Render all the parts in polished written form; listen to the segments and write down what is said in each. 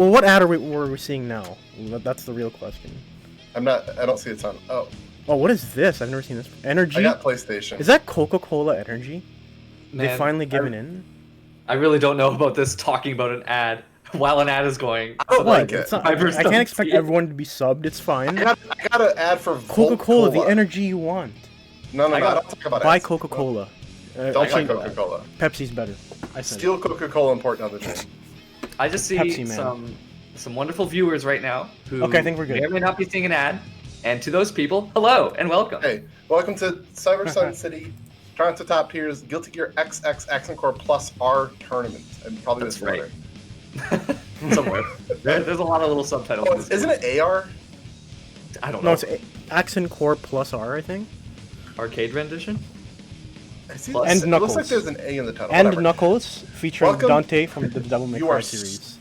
Well, what ad were we seeing now? That's the real question. I don't see a ton. Oh. Oh, what is this? I've never seen this. Energy? I got PlayStation. Is that Coca-Cola Energy? Man, they finally given in? I really don't know about this talking about an ad while an ad is going. I don't like it. I can't expect everyone to be subbed. It's fine. I got an ad for Coca-Cola, the energy you want. No, don't talk about Buy ads. Coca-Cola. Don't buy Coca-Cola. Pepsi's better. Steal Coca-Cola and pour it down the drain. I just see Pepsi, some wonderful viewers right now who I think we're good. may or may not be seeing an ad. And to those people, hello and welcome. Hey, welcome to Cyber Sun City, Toronto Top Tiers, Guilty Gear XX Accent Core Plus R Tournament. And probably That's this right. order. Somewhere. There's a lot of little subtitles. Oh, isn't it AR? I don't know. No, it's Accent Core Plus R, I think. Arcade rendition? And it Knuckles. looks like there's an A in the title. And Whatever. Knuckles, featuring Welcome. Dante from the Devil May Cry series.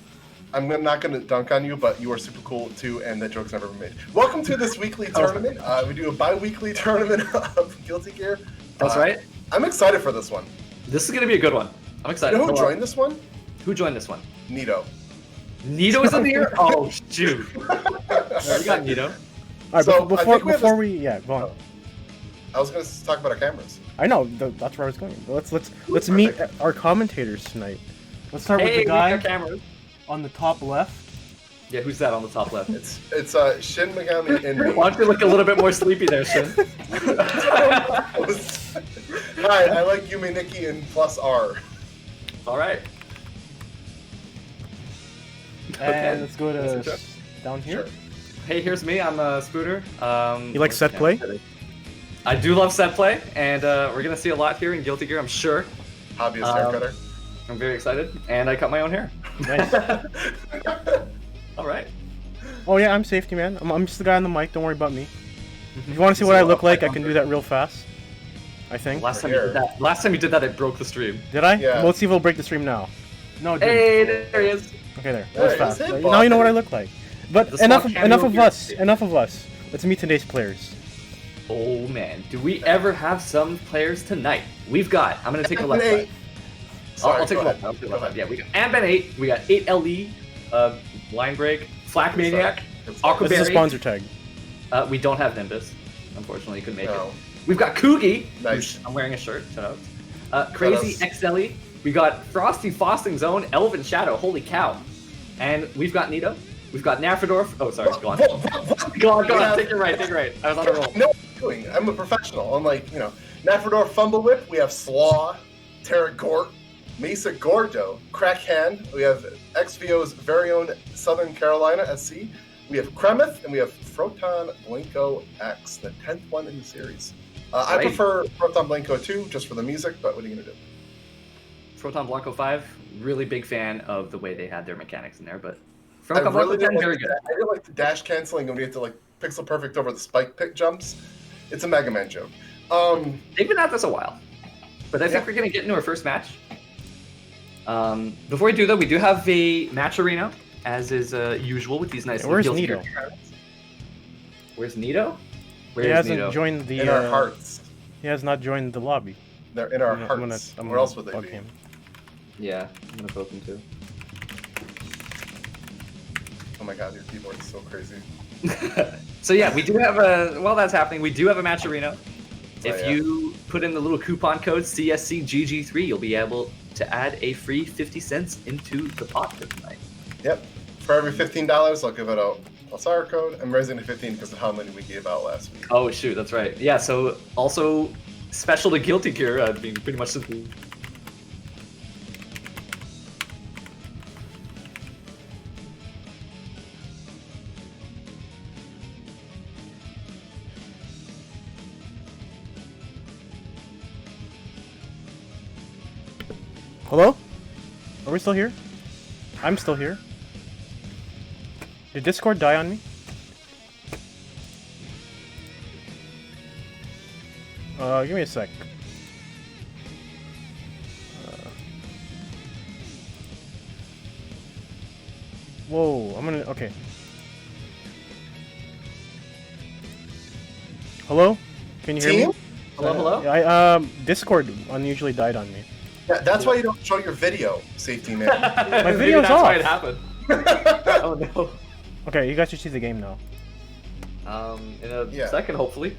I'm not going to dunk on you, but you are super cool too, and that joke's never been made. Welcome to this weekly tournament. We do a bi-weekly tournament of Guilty Gear. That's right. I'm excited for this one. This is going to be a good one. I'm excited. You know who joined this one? Who joined this one? Nito. Nito is in here? Oh, shoot. We got Nito. Alright, So, before we go on. I was going to talk about our cameras. I know, that's where I was going. Let's meet our commentators tonight. Let's start with the guy on the top left. Yeah, who's that on the top left? It's Shin Megami and me. Why don't you look a little bit more sleepy there, Shin? Hi, I like Yume Nikki and plus R. All right. And let's go to down here. Sure. Hey, here's me. I'm Spooter. You like set play? I do love set play, and we're gonna see a lot here in Guilty Gear, I'm sure. Hobbyist haircutter. I'm very excited, and I cut my own hair. Nice. All right. Oh yeah, I'm safety man. I'm just the guy on the mic. Don't worry about me. If you want to see what I look like, I can do that real fast. I think. Last time you did that, it broke the stream. Did I? Yeah. Well, let's see if it'll break the stream now. No, it didn't. Hey, there he is. Okay, there. There That was he is. fast. Hey, Now you know what I look like. But The enough small of cameo us. here. Enough of us. Let's meet today's players. Oh man, do we ever have some players tonight? We've got. I'm gonna take a left Hey. side. Sorry, I'll take a go left. ahead. I'll take a Go left. ahead. Yeah, we got Amben 8. We got 8LE, Line Break, Flak Maniac, This is a Aquaberry. sponsor tag. We don't have Nimbus. Unfortunately, couldn't make No. it. We've got Koogie. Nice. Who's- I'm wearing a shirt. Shout out. Crazy XLE. We got Frosty Fosting Zone, Elven Shadow. Holy cow! And we've got Nito. We've got Naphthadorf. Oh, sorry. Go on. Go on. Take it right. Take it right. I was on a roll. No, doing. I'm a professional. Unlike, Naphthadorf Fumble Whip, we have Slaw, Terri Gort, Mesa Gordo, Crackhand, we have XVO's very own Southern Carolina SC, we have Kremeth, and we have Proton Blanco X, the 10th one in the series. I Right. prefer Proton Blanco 2 just for the music, but what are you going to do? Proton Blanco 5. Really big fan of the way they had their mechanics in there, but I Proton Blanco 10, didn't very like good. I really like the dash canceling, and we have to pixel perfect over the spike pick jumps. It's a Mega Man joke. They've been at this a while, but I think we're gonna get into our first match. Before we do that, we do have a match arena, as is usual with these nice. Where's Guilty Nito? Gear tournaments. Where's Nito? He Where's hasn't Nito? joined the. In our hearts. He has not joined the lobby. They're in our I'm hearts. gonna Where else would they bug be? him. Yeah, I'm gonna poke him too. Oh my god, your keyboard is so crazy. So yeah, we do have a. While that's happening, we do have a match arena. If yeah. you put in the little coupon code CSCGG3, you'll be able to add a free 50 cents into the pot for tonight. Yep. For every $15, I'll give it a SAR code. I'm raising to 15 because of how many we gave out last week. Oh shoot, that's right. Yeah, so also special to Guilty Gear, being pretty much simple. Hello? Are we still here? I'm still here. Did Discord die on me? Give me a sec. Whoa, I'm gonna. Okay. Hello? Can you hear me? Hello? Discord unusually died on me. That's why you don't show your video, safety man. My Maybe video's that's off. why it happened. Oh no. Okay, you guys should see the game now. In a second, hopefully.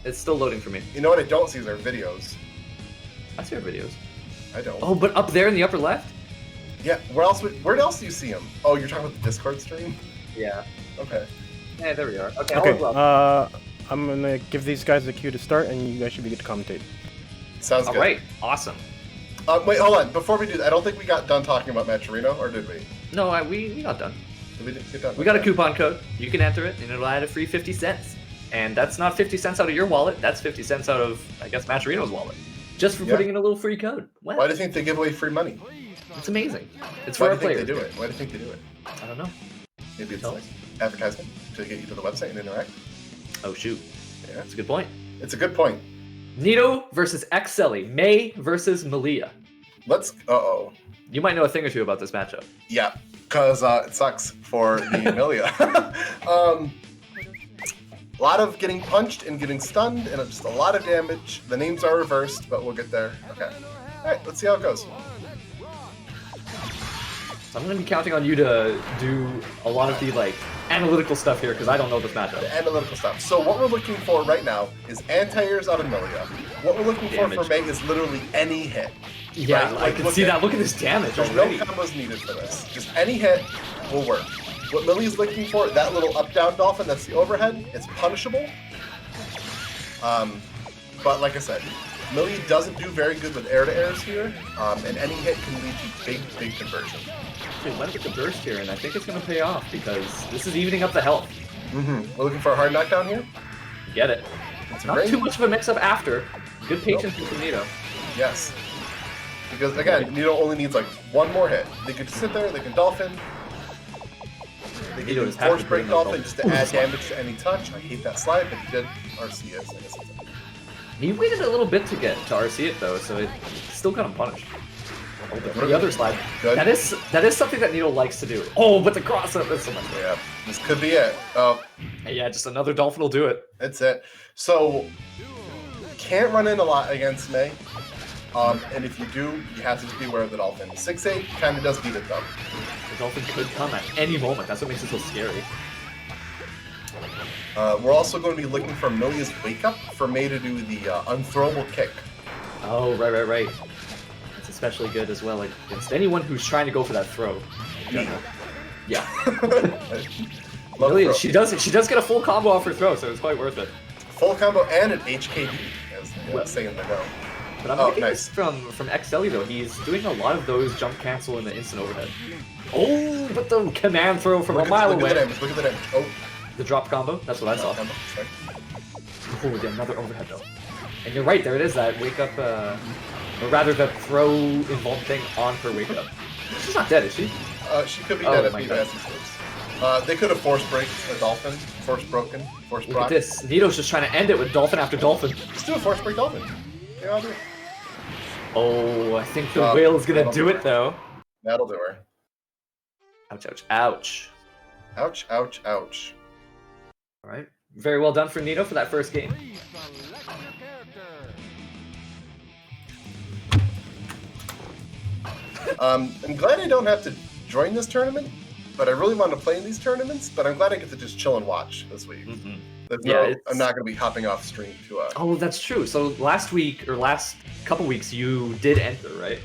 It's still loading for me. You know what I don't see is our videos. I see our videos. I don't. Oh, but up there in the upper left? Yeah, where else do you see them? Oh, you're talking about the Discord stream? Yeah. Okay. Yeah, there we are. Okay, Okay, I'm gonna give these guys a cue to start, and you guys should be good to commentate. Sounds good. Alright, awesome. Wait, hold on. Before we do that, I don't think we got done talking about Maturino, or did we? No, we got done. Did we get done? We got a coupon code. You can enter it, and it'll add a free 50 cents. And that's not 50 cents out of your wallet. That's 50 cents out of, I guess, Maturino's wallet. Just for putting in a little free code. Wow. Why do you think they give away free money? It's amazing. It's for our players. Why do you think they do it? Why do you think they do it? I don't know. Maybe it's like advertisement to get you to the website and interact. Oh, shoot. Yeah. That's a good point. It's a good point. Nito versus Xelly. May versus Malia. Uh-oh. You might know a thing or two about this matchup. Yeah, because it sucks for the Amelia. A lot of getting punched and getting stunned, and just a lot of damage. The names are reversed, but we'll get there. Okay. Alright, let's see how it goes. So I'm going to be counting on you to do a lot of the, analytical stuff here, because I don't know this matchup. The analytical stuff. So what we're looking for right now is anti-airs out of Amelia. What we're looking for May is literally any hit. Yeah, right? I can see that. Look at this damage already. There's no combos needed for this. Just any hit will work. What Millie's looking for, that little up-down dolphin, that's the overhead, it's punishable. But like I said, Millie doesn't do very good with air-to-airs here, and any hit can lead to big conversion. Actually, let's get the burst here, and I think it's going to pay off, because this is evening up the health. We're looking for a hard knockdown here? Get it. Not too much of a mix-up after. Good patience from Nito. Yes. Because, again, Nito only needs, one more hit. They could sit there, they can dolphin. They can do force break dolphin just to add damage to any touch. I hate that slide, but he did RC it, so I guess it's okay. He waited a little bit to get to RC it, though, so it still got him punished. Oh, the other slide. Good. That is something that Nito likes to do. Oh, but the cross-up is so much better. Yeah, this could be it. Yeah, just another dolphin will do it. That's it. So, can't run in a lot against May. And if you do, you have to just be aware of the dolphin. 6-8 kind of does beat it, though. The dolphin could come at any moment. That's what makes it so scary. We're also going to be looking for Millia's wake-up for May to do the unthrowable kick. Oh, right. It's especially good as well against anyone who's trying to go for that throw. Yeah. Millia, she does get a full combo off her throw, so it's quite worth it. Full combo and an HKD, as they say in the go. But I'm liking this from Xelly though. He's doing a lot of those jump cancel and the instant overhead. Oh, but the command throw from a mile away. Look at the damage. Oh. The drop combo. That's what I saw. Oh, another overhead though. And you're right. There it is. That wake up, or rather, the throw involved thing on her wake up. She's not dead, is she? She could be dead if he passes this. They could have force breaked a dolphin. Force broken. Force broken. Look at this. Nito's just trying to end it with dolphin after dolphin. Just do a force break dolphin. Yeah, I'll do it. Oh, I think the whale is gonna do it though. That'll do her. Ouch, ouch, ouch. Ouch, ouch, ouch. Alright. Very well done for Nito for that first game. I'm glad I don't have to join this tournament, but I really want to play in these tournaments, but I'm glad I get to just chill and watch this week. I'm not going to be hopping off stream to Oh, that's true. So last couple weeks you did enter, right?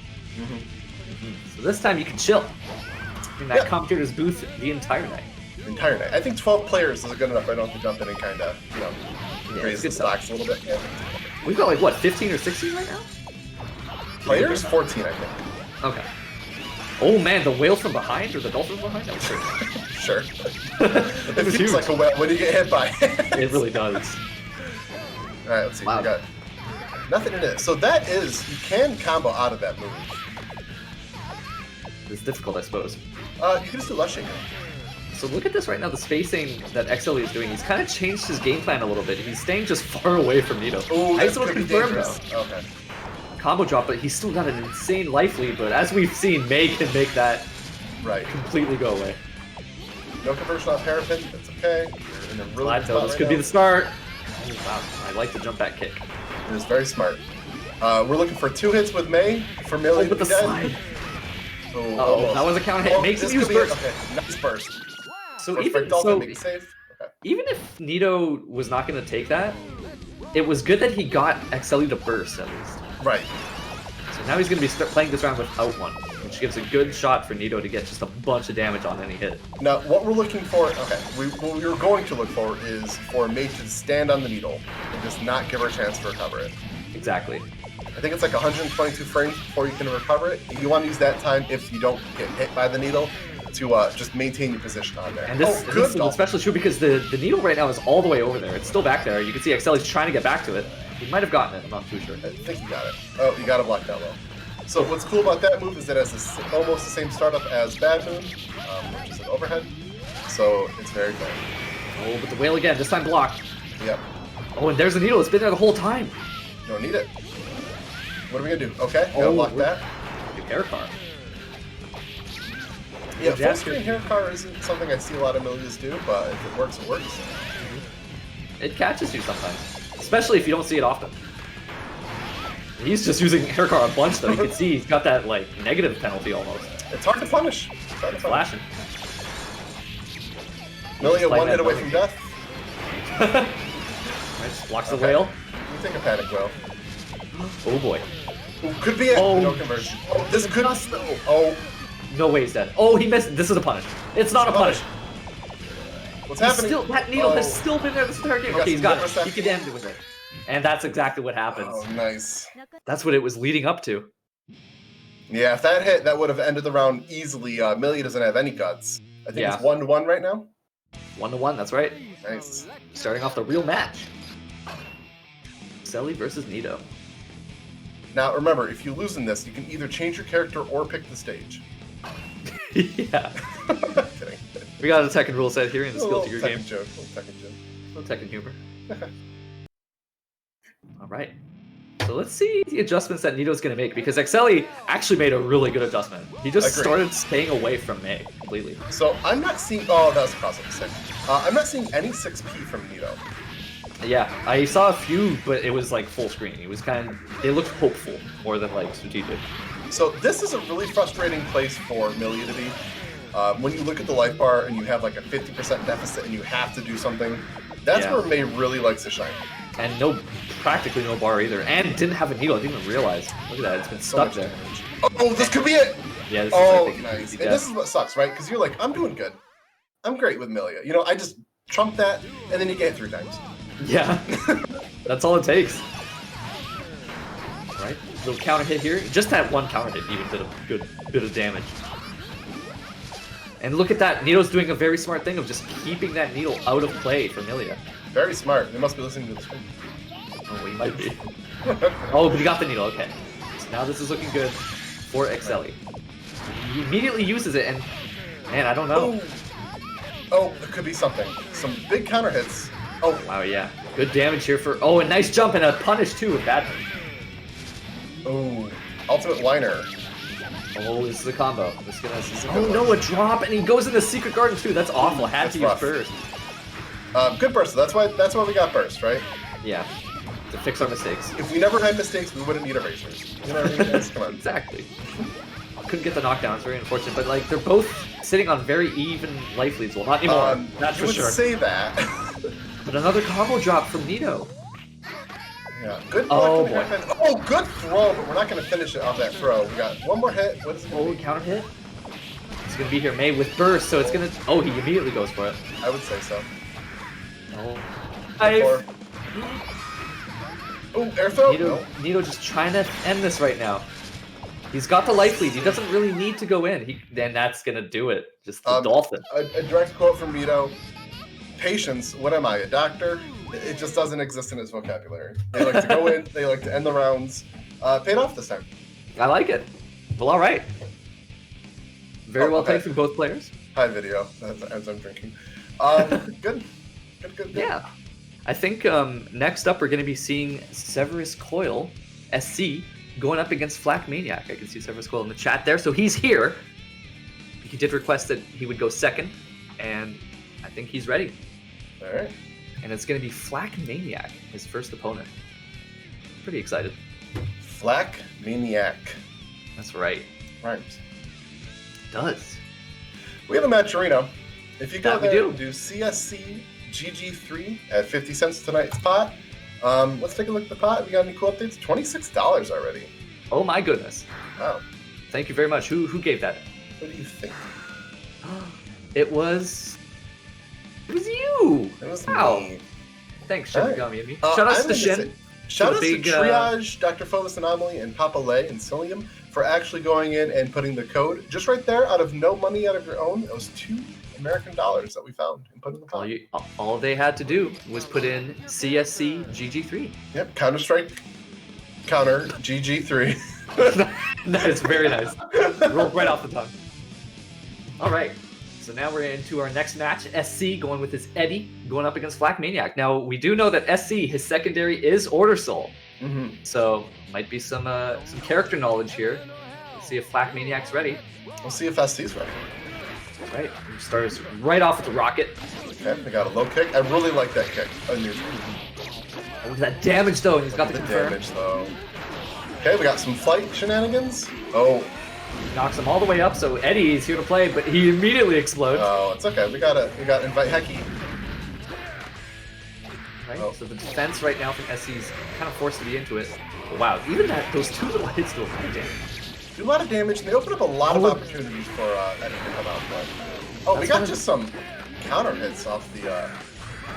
So this time you can chill in that commentator's booth the entire night. I think 12 players is good enough. I don't have to jump in and kind of, raise the stocks a little bit. Yeah. We've got 15 or 16 right now? Players? 14, I think. Okay. Oh man, the whale from behind or the dolphin from behind? That was crazy. Sure. It feels huge. Like a whale when you get hit by it. It really does. Alright, let's see. We got nothing in it. So that is, you can combo out of that move. It's difficult, I suppose. You can just do lushing. So look at this right now, the spacing that Xelly is doing. He's kind of changed his game plan a little bit. He's staying just far away from Nito. Ooh, nice little confirm though. Okay. Combo drop, but he's still got an insane life lead, but as we've seen, May can make that completely go away. No conversion off hairpin, that's okay. You're in a really this could be the start. Oh, wow, I like the jump back kick. It is very smart. We're looking for 2 hits with May for Millie to be dead. Slide. Oh, that was a counter hit. Makes him use burst. Okay, nice burst. So First even break Dolphin, so, make it safe. Okay. even if Nito was not going to take that, it was good that he got XLE to burst at least. Right. So now he's going to be playing this round without one, which gives a good shot for Nito to get just a bunch of damage on any hit. Now, what we're looking for, what we were going to look for is for a mage to stand on the needle and just not give her a chance to recover it. Exactly. I think it's like 122 frames before you can recover it. You want to use that time if you don't get hit by the needle to just maintain your position on there. And this, this is especially true because the needle right now is all the way over there. It's still back there. You can see XLE's trying to get back to it. He might have gotten it. I'm not too sure. I think he got it. Oh, you got to block that low. So what's cool about that move is that it has almost the same startup as Bad Moon, which is an overhead. So it's very good. Oh, but the whale again. This time blocked. Yep. Oh, and there's the needle. It's been there the whole time. Don't need it. What are we gonna do? Okay, gotta block that. Do hair car. Yeah, full screen hair car isn't something I see a lot of millions do, but if it works, it works. It catches you sometimes, especially if you don't see it often. He's just using hair car a bunch though. You can see he's got that like negative penalty almost. It's hard to punish. It's hard to punish. Flashing. Milia one hit away from death. Right, just blocks the whale. You take a panic whale. Oh boy. Ooh, could be it. Oh. No conversion. Oh, this could. Oh. No way he's dead. Oh, he missed. This is a punish. It's not a punish. What's happening? Still, that needle has still been there this entire game. Okay, he's got it. He could end it with it. And that's exactly what happens. Oh, nice. That's what it was leading up to. Yeah, if that hit, that would have ended the round easily. Milia doesn't have any guts. I think it's 1-1 right now. 1-1, that's right. Nice. Starting off the real match. XLE versus Nito. Now, remember, if you lose in this, you can either change your character or pick the stage. Yeah. Kidding. We got a Tekken rule set here in the skill tier game. Joke. Tekken joke. No Tekken humor. Alright. So let's see the adjustments that Nito's going to make, because XLE actually made a really good adjustment. He just started staying away from Mei completely. So I'm not seeing... Oh, that was a crossover sick. I'm not seeing any 6P from Nito. Yeah, I saw a few, but it was like full screen. It was kind of... They looked hopeful more than like strategic. So this is a really frustrating place for Milia to be. When you look at the life bar and you have like a 50% deficit and you have to do something, that's where Mei really likes to shine. And practically no bar either. And didn't have a needle, I didn't even realize. Look at that, it's been stuck there. Oh, this could be it! Yeah, this is nice. And this is what sucks, right? Because you're like, I'm doing good. I'm great with Milia. You know, I just trump that, and then you get it 3 times. Yeah, that's all it takes. Right, little counter hit here. Just that one counter hit even did a good bit of damage. And look at that, Nito's doing a very smart thing of just keeping that needle out of play for Milia. Very smart. They must be listening to the screen. Oh, he might be. Oh, but he got the needle, okay. So now this is looking good for XLE. He immediately uses it, and man, I don't know. Oh, it could be something. Some big counter hits. Oh. Wow, yeah. Good damage here for... Oh, a nice jump and a punish, too, with that. Oh, ultimate liner. Oh, this is a combo. This is gonna... Oh, no, a drop, and he goes in the secret garden, too. That's awful. Had to use burst. Good burst. That's why we got burst, right? Yeah. To fix our mistakes. If we never had mistakes, we wouldn't need erasers. You know what I mean, guys? Come on. Exactly. Couldn't get the knockdowns. Very unfortunate. But, like, they're both sitting on very even life leads. Well, not anymore. That's for sure. You would say that. But another combo drop from Nito. Yeah. Good. Oh, boy. Oh, good throw, but we're not going to finish it off that throw. We got one more hit. What is it? Oh, counter hit. It's going to be here, Mei with burst, so it's going to... Oh, he immediately goes for it. I would say so. Oh. Oh, air throw? Nito just trying to end this right now. He's got the life lead. He doesn't really need to go in. Then that's going to do it. Just the dolphin. A direct quote from Nito. Patience, what am I, a doctor? It just doesn't exist in his vocabulary. They like to go in, they like to end the rounds. Paid off this time. I like it. Well, all right. Very well played from both players. Hi, video, as I'm drinking. Good. Good. Yeah. I think next up we're going to be seeing Severus Coil, SC, going up against Flak Maniac. I can see Severus Coil in the chat there, so he's here. He did request that he would go second, and I think he's ready. All right. And it's going to be Flak Maniac, his first opponent. Pretty excited. Flak Maniac. That's right. Rhymes. Does. We have a match arena. If you go there and do CSC GG3 at 50 cents tonight's pot, let's take a look at the pot. We got any cool updates? $26 already. Oh my goodness. Wow. Thank you very much. Who gave that? What do you think? It was you. It was wow. me. Thanks, All right. Shinigami and me. Shout out to Shin. Shout out to Triage, Dr. Phobos Anomaly, and Papa Lay and Cilium for actually going in and putting the code just right there out of no money out of your own. It was $2 American that we found and put in the pot. All they had to do was put in CSC GG3. Yep, Counter-Strike, Counter, GG3. Nice, very nice. Rolled right off the tongue. All right, so now we're into our next match. SC going with his Eddie, going up against Flak Maniac. Now, we do know that SC, his secondary is Order Soul. So, might be some character knowledge here. Let's see if Flak Maniac's ready. We'll see if SC's ready. All right, he starts right off with the rocket. Okay, we got a low kick. I really like that kick. Oh, look at that damage, though, and he's got the confirm. Damage, though. Okay, we got some flight shenanigans. Oh. Knocks him all the way up, so Eddie's here to play, but he immediately explodes. Oh, it's okay. We got invite Hecky. Right, so the defense right now from SC's kind of forced to be into it. But wow, even those two little hits do a lot of damage. Do a lot of damage, and they open up a lot of opportunities for Eddie to come out. But, we got just some counter hits off the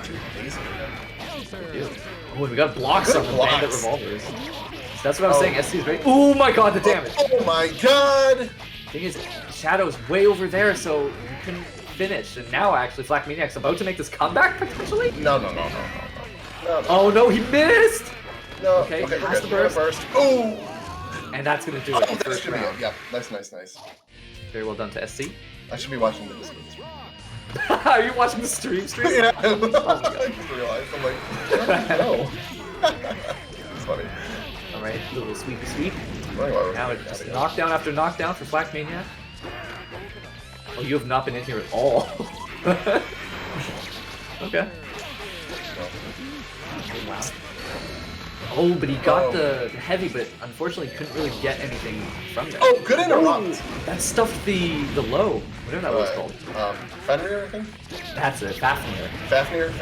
two days ago. Oh, and we got blocks on the bandit revolvers. So that's what I was saying. SC's very. Oh my god, the damage! Oh my god! Thing is, Shadow's way over there, so you couldn't finish. And now, actually, Flak Maniac's about to make this comeback potentially. No. Oh no, he missed! No. Okay, has the burst. Ooh! And that's gonna do it. Oh, that should be it. Yeah, nice. Very well done to SC. I should be watching the Discord stream. Are you watching the stream? Yeah. Oh my god. I just realized. I'm like, no. It's funny. Alright, a little sweepy sweep. Anyway, Now it's just knockdown after knockdown for Flak Maniac. Oh, you have not been in here at all. Okay. Oh, wow. Oh, but he got the heavy, but unfortunately couldn't really get anything from there. Oh, good interrupt! That stuffed the low, whatever that was called. Fenrir, I think? That's it, Fafnir. Fafnir?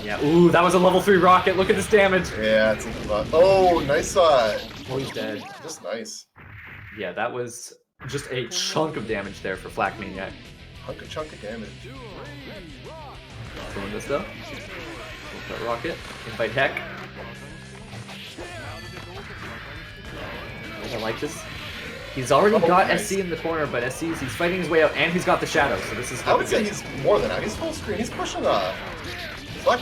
Yeah, ooh, that was a level 3 rocket. Look at this damage. Yeah, it's a lot. Oh, nice. Oh, he's dead. Just nice. Yeah, that was just a chunk of damage there for Flak Maniac. Chunk of damage. Doing this though. That rocket. Invite Heck. I like this. He's already got nice. SC in the corner, but he's fighting his way out, and he's got the shadow, so this is I would say he's more than that. He's full screen. He's pushing Flak.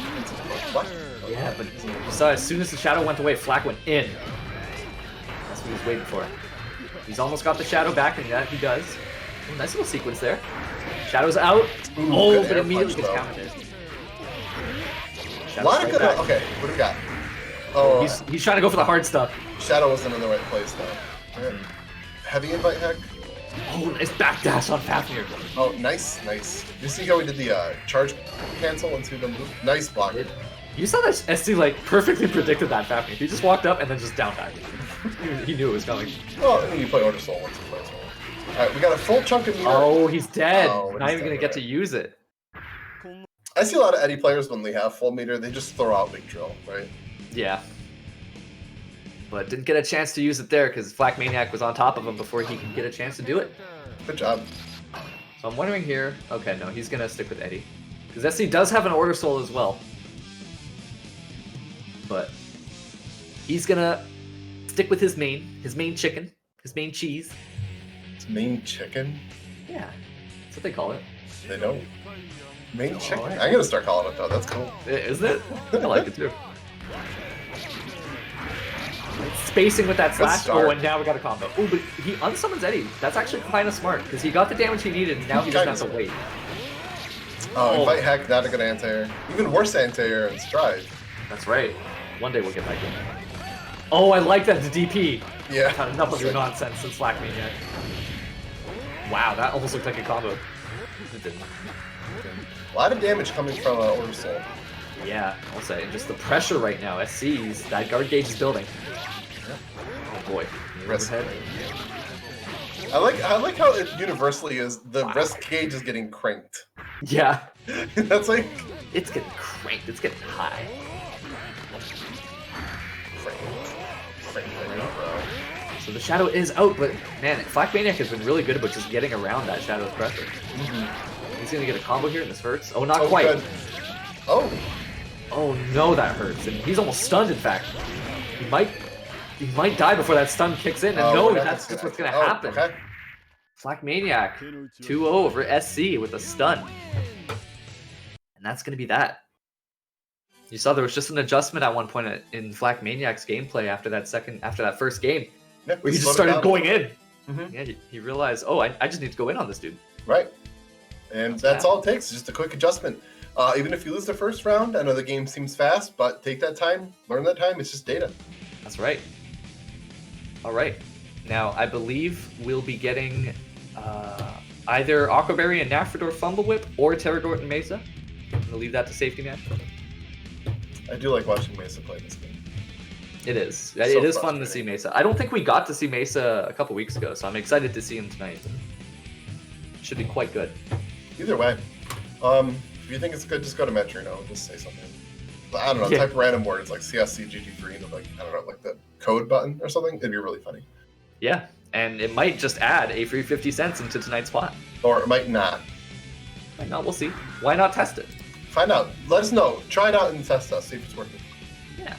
Yeah, but you saw as soon as the shadow went away, Flak went in. That's what he was waiting for. He's almost got the shadow back, and that he does. Oh, nice little sequence there. Shadow's out. Ooh, but immediately gets countered. A lot of good. Okay, what do we got? Oh, he's trying to go for the hard stuff. Shadow wasn't in the right place though. Right. Heavy invite Heck. Oh, nice backdash on Fafnir. Oh, nice. You see how we did the charge cancel into the move? Nice block. You saw that SC like perfectly predicted that Fafnir. He just walked up and then just down back. He knew it was coming. Well, I mean, you play Order Soul once or twice. Alright, we got a full chunk of meter. Oh, he's dead. Not even gonna get to use it. I see a lot of Eddie players when they have full meter, they just throw out Big Drill, right? Yeah. But didn't get a chance to use it there because Flak Maniac was on top of him before he could get a chance to do it. Good job. So I'm wondering here. Okay, no, he's gonna stick with Eddie. Because SC does have an Order Soul as well. But he's gonna stick with his main chicken, his main cheese. His main chicken? Yeah, that's what they call it. They don't. Main chicken? Right. I'm gonna start calling it though, that's cool. Isn't it? I like it too. Spacing with that slash. Oh, and now we got a combo. Oh, but he unsummons Eddie. That's actually kind of smart because he got the damage he needed and now he doesn't have to wait. Oh, invite Heck, not a good anti-air. Even worse anti-air in Stride. That's right. One day we'll get back in. Oh, I like that, the DP. Yeah. I've had enough of your nonsense since Flak Maniac. Wow, that almost looked like a combo. It didn't. A lot of damage coming from Order Soul. Yeah, I'll say. And just the pressure right now. SC's, that guard gauge is building. Oh boy. Overhead. I like how it universally is the risk gauge is getting cranked. Yeah. That's like It's getting cranked. It's getting high. So the Shadow is out, but man, Flak Maniac has been really good about just getting around that Shadow's pressure. He's gonna get a combo here, and this hurts. Oh, not quite. Good. Oh. Oh no, that hurts, and he's almost stunned. In fact, he might die before that stun kicks in. And no, that's just what's gonna happen. Okay. Flak Maniac 2-0 over SC with a stun, and that's gonna be that. You saw there was just an adjustment at one point in Flak Maniac's gameplay after that first game, Yep, where he just started going in. Mm-hmm. Yeah, he realized, oh, I just need to go in on this dude. Right. And that's all it takes, just a quick adjustment. Even if you lose the first round, I know the game seems fast, but take that time, learn that time, it's just data. That's right. All right. Now, I believe we'll be getting either Aquaberry and Naphthadorf Fumble Whip or Terri, Gort and Mesa. I'm going to leave that to Safety Man. I do like watching Mesa play this game. It is. So It is fun to see Mesa. I don't think we got to see Mesa a couple weeks ago, so I'm excited to see him tonight. Should be quite good. Either way, if you think it's good, just go to Metrino, just say something. I don't know, type random words like CSC GT3 and like, I don't know, like the code button or something. It'd be really funny. Yeah, and it might just add a free 50 cents into tonight's pot. Or it might not. Might not, we'll see. Why not test it? Find out. Let us know. Try it out and test us. See if it's working. Yeah.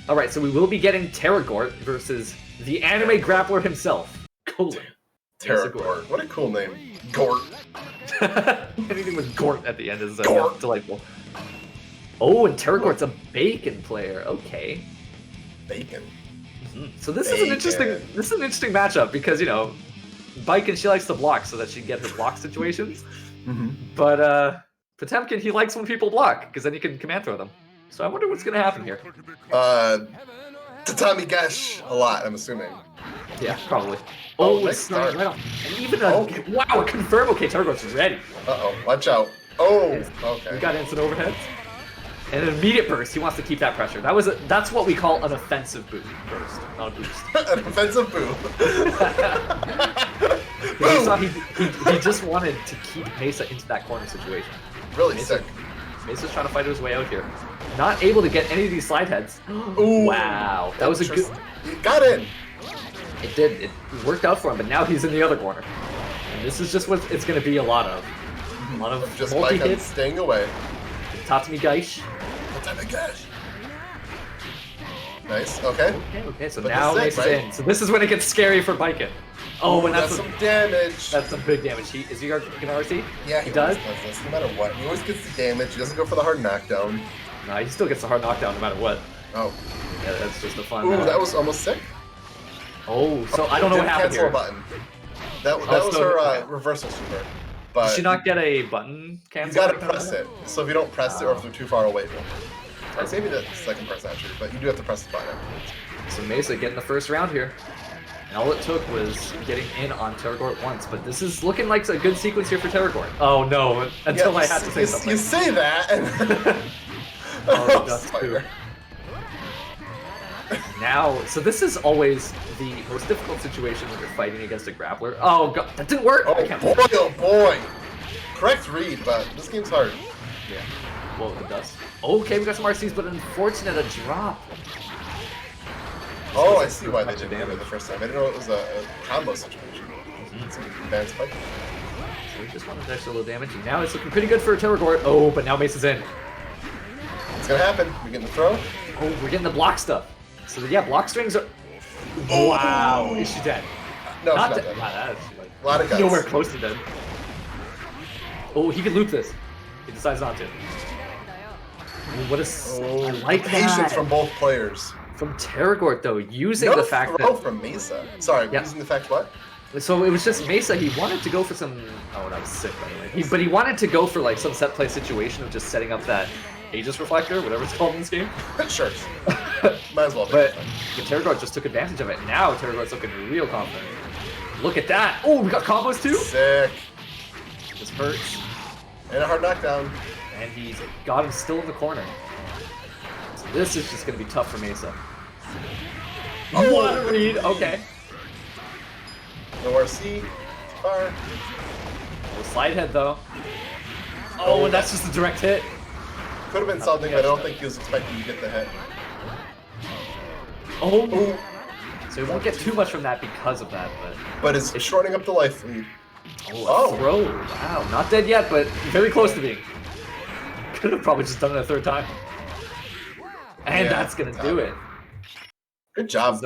All right, so we will be getting Terri Gort versus the anime grappler himself, Colon. Terri Gort. What a cool name. Gort. Anything with Gort at the end is Gort. delightful. Oh, and Terri Gort's a bacon player. Okay. Bacon. So this is an interesting matchup because, you know, Baiken, she likes to block so that she can get her block situations. But Potemkin, he likes when people block because then you can command throw them. So I wonder what's going to happen here. Tatami Gash a lot, I'm assuming. Yeah, probably. Nice start. Right on. And even wow, confirm. Okay, Terri Gort's ready. Uh-oh, watch out. Oh, okay. We got instant overheads. And an immediate burst. He wants to keep that pressure. That's what we call an offensive burst, not a boost. An offensive boo. He saw he just wanted to keep Mesa into that corner situation. Really sick. Mesa's trying to fight his way out here. Not able to get any of these slide heads. Ooh, wow, that was a good. He got in. It did. It worked out for him, but now he's in the other corner. And this is just what it's going to be a lot of. A lot of just multi-hits. Staying away. Tatami Gaish. Tatami Gash. Nice. Okay. Okay. So now Mesa's in. So this is when it gets scary for Baiken. Oh, and that's some damage. That's some big damage. Is he gonna RC? Yeah, he does. This, no matter what. He always gets the damage. He doesn't go for the hard knockdown. No, he still gets the hard knockdown no matter what. Oh. Yeah, that's just a fun. Ooh, that was almost sick. Oh, so I don't know what happened here. Cancel a button. That was her reversal super. But did she not get a button cancel? You gotta press it. So if you don't press it, or if they're too far away from it. Or maybe the second press actually, but you do have to press the button. So Mesa getting the first round here. And all it took was getting in on Terri Gort once, but this is looking like a good sequence here for Terri Gort. Oh no, until I had to say something. You say that, and... oh, that's true. Now, so this is always the most difficult situation when you're fighting against a grappler. Oh god, that didn't work! Oh boy! Correct read, but this game's hard. Yeah, well it does. Okay, we got some RCs, but unfortunate, a drop. Oh, I see why they didn't do it the first time. I didn't know it was a combo situation. It's an advanced fight. So we just wanted to extra little damage, and now it's looking pretty good for Terri Gort. Oh, but now Mesa's in. It's gonna happen. We're getting the throw. Oh, we're getting the block stuff. So yeah, block strings are... Wow, is she dead? No, not dead. Wow, that's like a lot of guys. Nowhere close to dead. Oh, he could loop this. He decides not to. What a... I like patience that. from both players. From Terri Gort, though, using the fact that... No throw from Mesa. Sorry, using the fact what? So it was just Mesa, he wanted to go for some... Oh, that was sick, by the way. But he wanted to go for like some set play situation of just setting up that Aegis Reflector, whatever it's called in this game. Sure. Might as well. But Terri Gort just took advantage of it. Now Terri Gort's looking real confident. Look at that. Oh, we got combos too? Sick. This hurts. And a hard knockdown. And he's got him still in the corner. So this is just going to be tough for Mesa. Oh, what a read. Okay. No RC. Far. No slide head though. Oh, and that's just a direct hit. Could have been something, but I don't think he was expecting to get the hit. Oh. Ooh. So he won't get too much from that because of that, But it's shortening up the life lead. Oh, throw. Wow, not dead yet, but very close to being. Could have probably just done it a third time. And Yeah, that's gonna do it. Good job.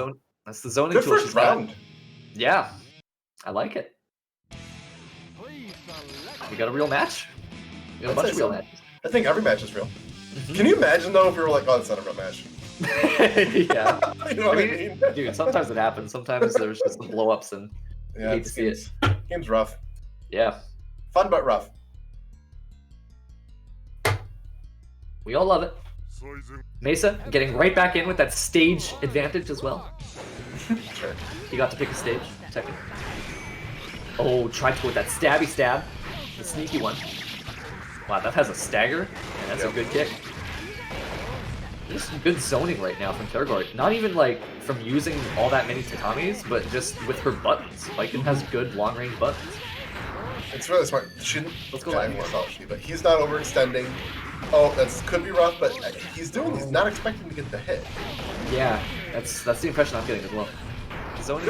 That's the zoning Good tool first she's got. round. Yeah, I like it. We got a real match. We got a bunch of real matches. I think every match is real. Can you imagine though if you were like, oh, it's not a real match? Yeah. You know what I mean? Dude, sometimes it happens. Sometimes there's just some blow-ups and you hate to see it. Game's rough. Yeah. Fun but rough. We all love it. Mesa getting right back in with that stage advantage as well. Sure. He got to pick a stage. Second. Oh, tried to go with that stabby stab. The sneaky one. Wow, that has a stagger. And that's a good kick. There's some good zoning right now from Terri. Not even like from using all that many tatamis, but just with her buttons. Viking has good long-range buttons. It's really smart. Let's go live. But he's not overextending. Oh, could be rough, but he's not expecting to get the hit. Yeah, that's the impression I'm getting as well. Zoning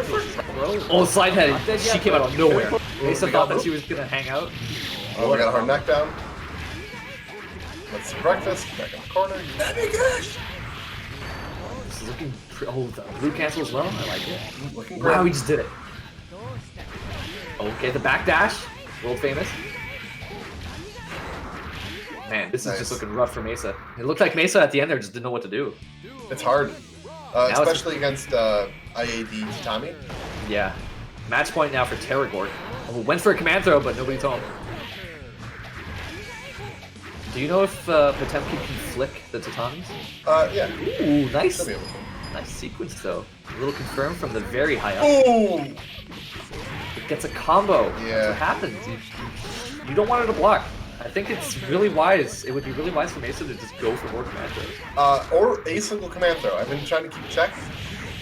oh, slide head. She came out of nowhere. Mesa thought that she was gonna hang out. Oh, we got a hard knock down. Let's see breakfast. Back in the corner. This is looking. Oh, the blue cancel as well. I like it. Looking great. Wow, he just did it. Okay, the back dash. World famous. Man, this is just looking rough for Mesa. It looked like Mesa at the end there just didn't know what to do. It's hard. Especially against IAD Tatami. Yeah. Match point now for Terri. Oh, went for a command throw, but nobody told him. Do you know if Potemkin can flick the tatamis? Yeah. Ooh, nice. Nice sequence, though. A little confirmed from the very high up. Ooh! It gets a combo. Yeah. That's what happens. You don't want it to block. I think it's really wise. It would be really wise for Mesa to just go for more command throws. Or a single command throw. I've been trying to keep check.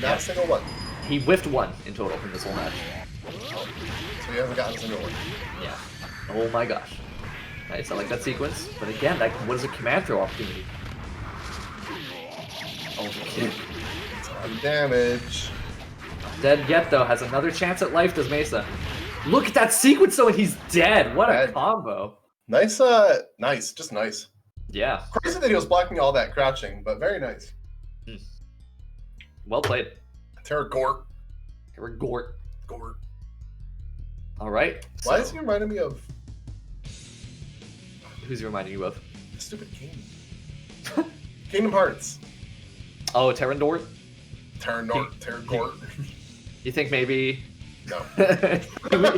Not a single one. He whiffed one in total from this whole match. So he hasn't gotten a single one. Yeah. Oh my gosh. Nice, I like that sequence. But again, what is a command throw opportunity? Oh, the kick. Some damage. Not dead yet, though. Has another chance at life, does Mesa. Look at that sequence, though, and he's dead. What a combo. Nice, nice. Just nice. Yeah. Crazy that he was blocking all that crouching, but very nice. Well played. Terri Gort. Terri Gort. Gort. All right. Why is he reminding me of... Who's he reminding you of? The stupid game. Kingdom Hearts. Oh, Terrendort? Terri Gort. You think maybe... No.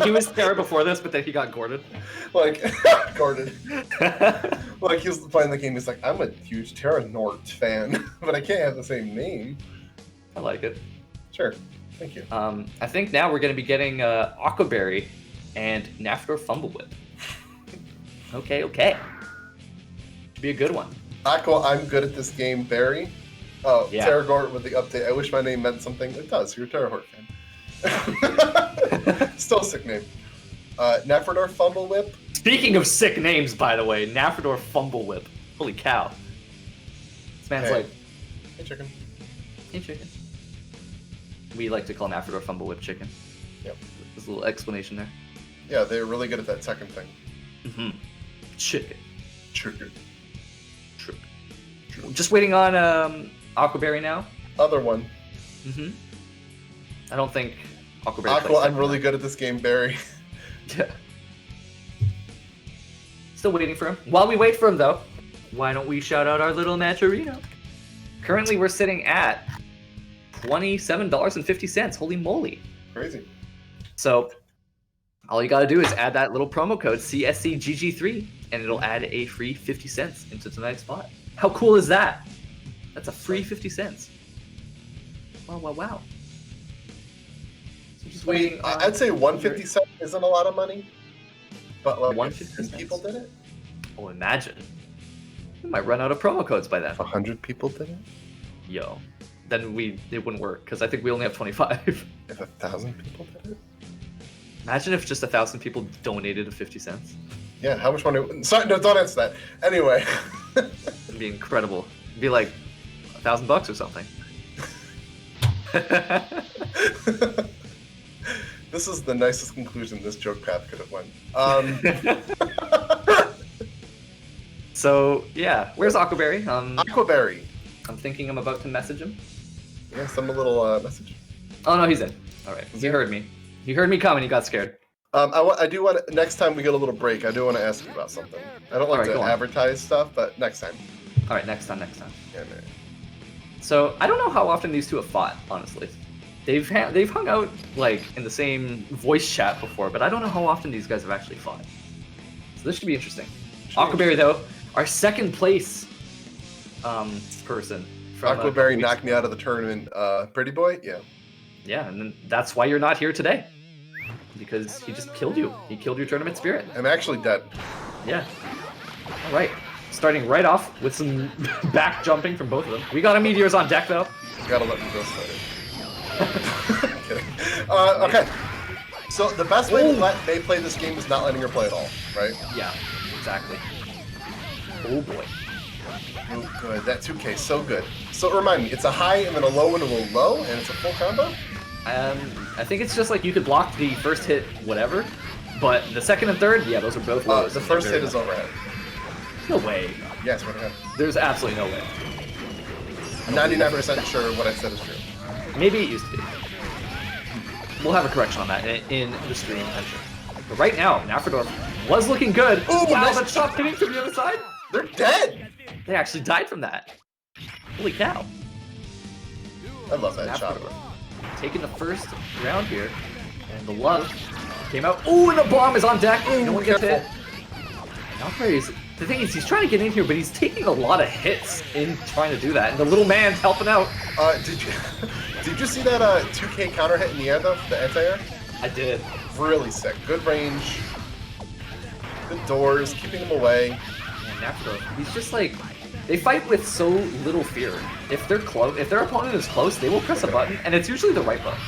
he was Terra before this, but then he got Gordon. Like, Gordon. Like, he was playing the game, he's like, I'm a huge Terranort fan, but I can't have the same name. I like it. Sure. Thank you. I think now we're going to be getting Aquaberry and Naphthadorf Fumble Whip. Okay. Should be a good one. Aqua, I'm good at this game. Barry. Oh, yeah. Terri Gort with the update. I wish my name meant something. It does. You're a Terra Hort fan. Still a sick name. Naphthadorf Fumble Whip. Speaking of sick names, by the way, Naphthadorf Fumble Whip. Holy cow. This man's like... Hey, chicken. Hey, chicken. We like to call Naphthadorf Fumble Whip chicken. Yep. There's a little explanation there. Yeah, they're really good at that second thing. Mm-hmm. Chicken. Chicken. Just waiting on Aquaberry now. Other one. Mm-hmm. I don't think Aquaberry. Aqua, I'm really good at this game, Barry. Yeah. Still waiting for him. While we wait for him, though, why don't we shout out our little matcherino? Currently, we're sitting at $27.50. Holy moly! Crazy. So, all you gotta do is add that little promo code CSCGG3, and it'll add a free 50 cents into tonight's spot. How cool is that? That's a free 50 cents. Wow. So just waiting. I'd say 150 cents isn't a lot of money, but like 150 people did it. Oh, imagine. We might run out of promo codes by then. If 100 people did it? Yo. Then it wouldn't work, because I think we only have 25. If 1,000 people did it? Imagine if just 1,000 people donated 50 cents. Yeah, how much money? Sorry, no, don't answer that. Anyway. It'd be incredible. It'd be like $1,000 or something. This is the nicest conclusion this joke path could have went. So yeah, where's Aquaberry? Aquaberry. I'm thinking I'm about to message him. Yeah, send him a little message. Oh no, he's in. All right, he heard me. He heard me coming. He got scared. I do want to, next time we get a little break, I do want to ask you about something. I don't like to advertise stuff, but next time. All right, next time. Yeah, man. So I don't know how often these two have fought, honestly. They've hung out like in the same voice chat before, but I don't know how often these guys have actually fought. So this should be interesting. Aquaberry though, our second place person. From, Aquaberry knocked me out of the tournament. Pretty boy, yeah. Yeah, and then that's why you're not here today. Because he just killed you. He killed your tournament spirit. I'm actually dead. Yeah. All right. Starting right off with some back jumping from both of them. We got a meteors on deck though. You gotta let me go started. Kidding. Okay. So the best way to let May play this game is not letting her play at all, right? Yeah, exactly. Oh boy. Oh, good. That 2K, so good. So remind me, it's a high and then a low and a low, and it's a full combo? I think it's just like you could block the first hit, whatever, but the second and third, yeah, those are both lows. The first hit is overhead. No way. Yes, overhead. There's absolutely no way. I'm 99% sure what I said is true. Maybe it used to be. We'll have a correction on that in the stream, I'm sure. But right now, Naphthadorf was looking good. Ooh, wow, nice that shot hitting from the other side. They're dead! They actually died from that. Holy cow. I love that shot. Taking the first round here, and the love came out. Ooh, and the bomb is on deck. No one gets hit. The thing is, he's trying to get in here, but he's taking a lot of hits in trying to do that, and the little man's helping out. Did you see that 2K counter hit in the air though, the anti-air? I did. Really sick. Good range. Good doors, keeping him away. Man, Naphthadorf, he's just like, they fight with so little fear. If they're close, if their opponent is close, they will press a button, and it's usually the right button.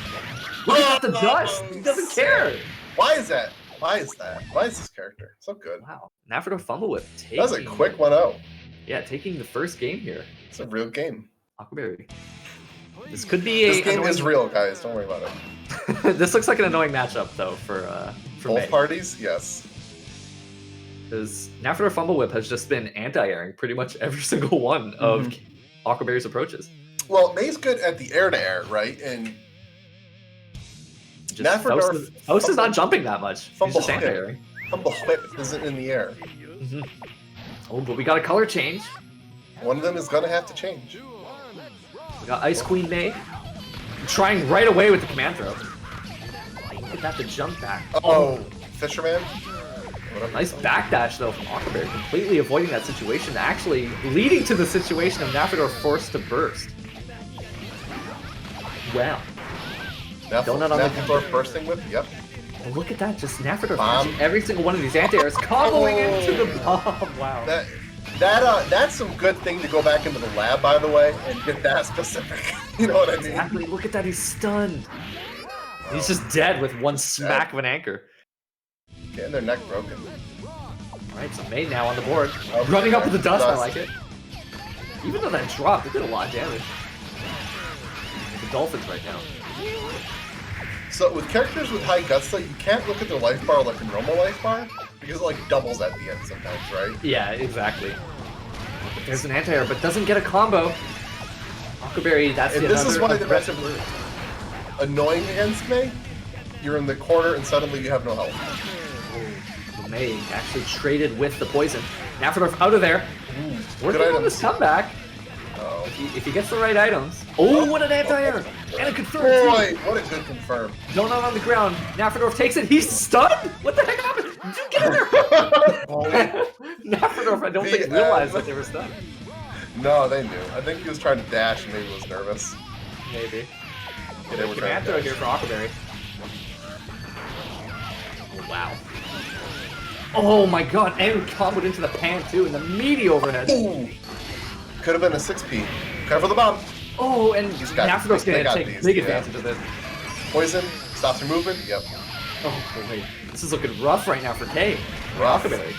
Look at the dust. He doesn't care. Why is that? Why is this character so good? Wow. Naphthadorf fumble whip. That was a quick 1-0. Yeah, taking the first game here. It's a real game. Aquaberry. This could be This game is real, guys. Don't worry about it. This looks like an annoying matchup, though, for both May. parties. Yes. Because Naphthadorf fumble whip has just been anti-airing pretty much every single one of Aquaberry's approaches. Well, May's good at the air-to-air, right? And Naphthadorf Faust is not jumping that much. He's just anti-airing. Fumble whip isn't in the air. Oh, but we got a color change. One of them is gonna have to change. We got Ice Queen May trying right away with the command throw. Look at that, the jump back. Oh, Fisherman. Nice backdash though from Aquaberry, completely avoiding that situation, actually leading to the situation of Naphthadorf forced to burst. Wow. Naphthadorf bursting whip, yep. Oh, look at that, just Naphthadorf catching every single one of these anti-airs, comboing into the bomb. Wow. That's some good thing to go back into the lab, by the way, and get that specific. You know what I mean? Exactly. Look at that, he's stunned. He's just dead with one smack of an anchor. Getting their neck broken. Alright, so May now on the board. Running up with the dust, I like it. Even though that dropped, it did a lot of damage. The Dolphins right now. So with characters with high guts, though, you can't look at their life bar like a normal life bar, because it like doubles at the end sometimes, right? Yeah, exactly. There's an anti-air, but doesn't get a combo. Aquaberry, that's and this is why the matchup is annoying against May. You're in the corner and suddenly you have no health. May actually traded with the poison. Naphthadorf out of there. Working on this comeback. If he gets the right items. Oh, what an anti-air! And a confirm. Boy, what a good confirm. Donut on the ground. Naphthadorf takes it. He's stunned? What the heck happened? Did you get in there? Naphthadorf, I don't think realized that they were stunned. No, they knew. I think he was trying to dash and maybe was nervous. Maybe. Yeah, they were trying to throw here for Aquaberry. Oh, wow. Oh my god, and comboed into the pan too, and the meaty overhead. Ooh. Could have been a 6P. Cover the bomb. Oh, and Naphthadorf's gonna take big advantage of this. Poison, stops your movement, yep. Oh, wait. This is looking rough right now for Kay. Rockaberry.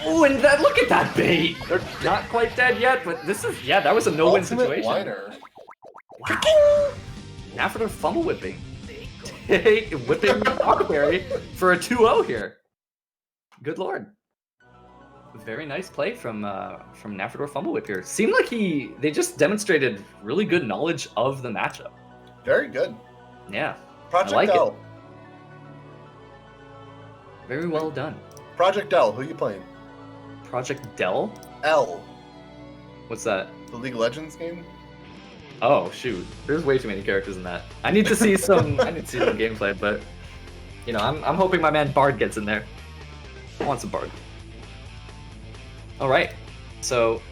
Oh, and that, look at that bait! They're not quite dead yet, but this is, yeah, that was a no-win situation. Liner. Wow. Naphthadorf fumble whipping. Whipping Rockaberry for a 2-0 here. Good lord. Very nice play from Naphthadorf fumble whip here. Seemed like they just demonstrated really good knowledge of the matchup. Very good. Yeah. Project I like L. it. Very well done. Project L, who are you playing? Project Dell? L. What's that? The League of Legends game? Oh shoot. There's way too many characters in that. I need to see some gameplay, but you know, I'm hoping my man Bard gets in there. I want some Bard. Alright. So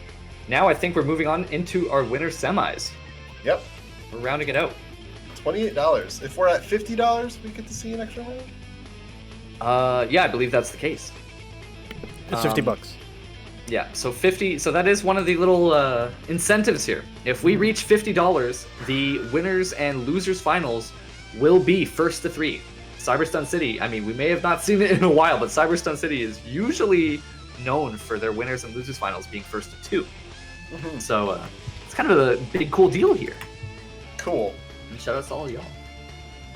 now I think we're moving on into our winner semis. Yep. We're rounding it out. $28. If we're at $50, we get to see an extra round? Yeah, I believe that's the case. It's $50. Yeah, so 50. So that is one of the little incentives here. If we reach $50, the winners and losers finals will be first to 3. Cyberstun City. I mean, we may have not seen it in a while, but Cyberstun City is usually known for their winners and losers finals being first to 2. Mm-hmm. So it's kind of a big cool deal here. Cool. And shout out to all y'all.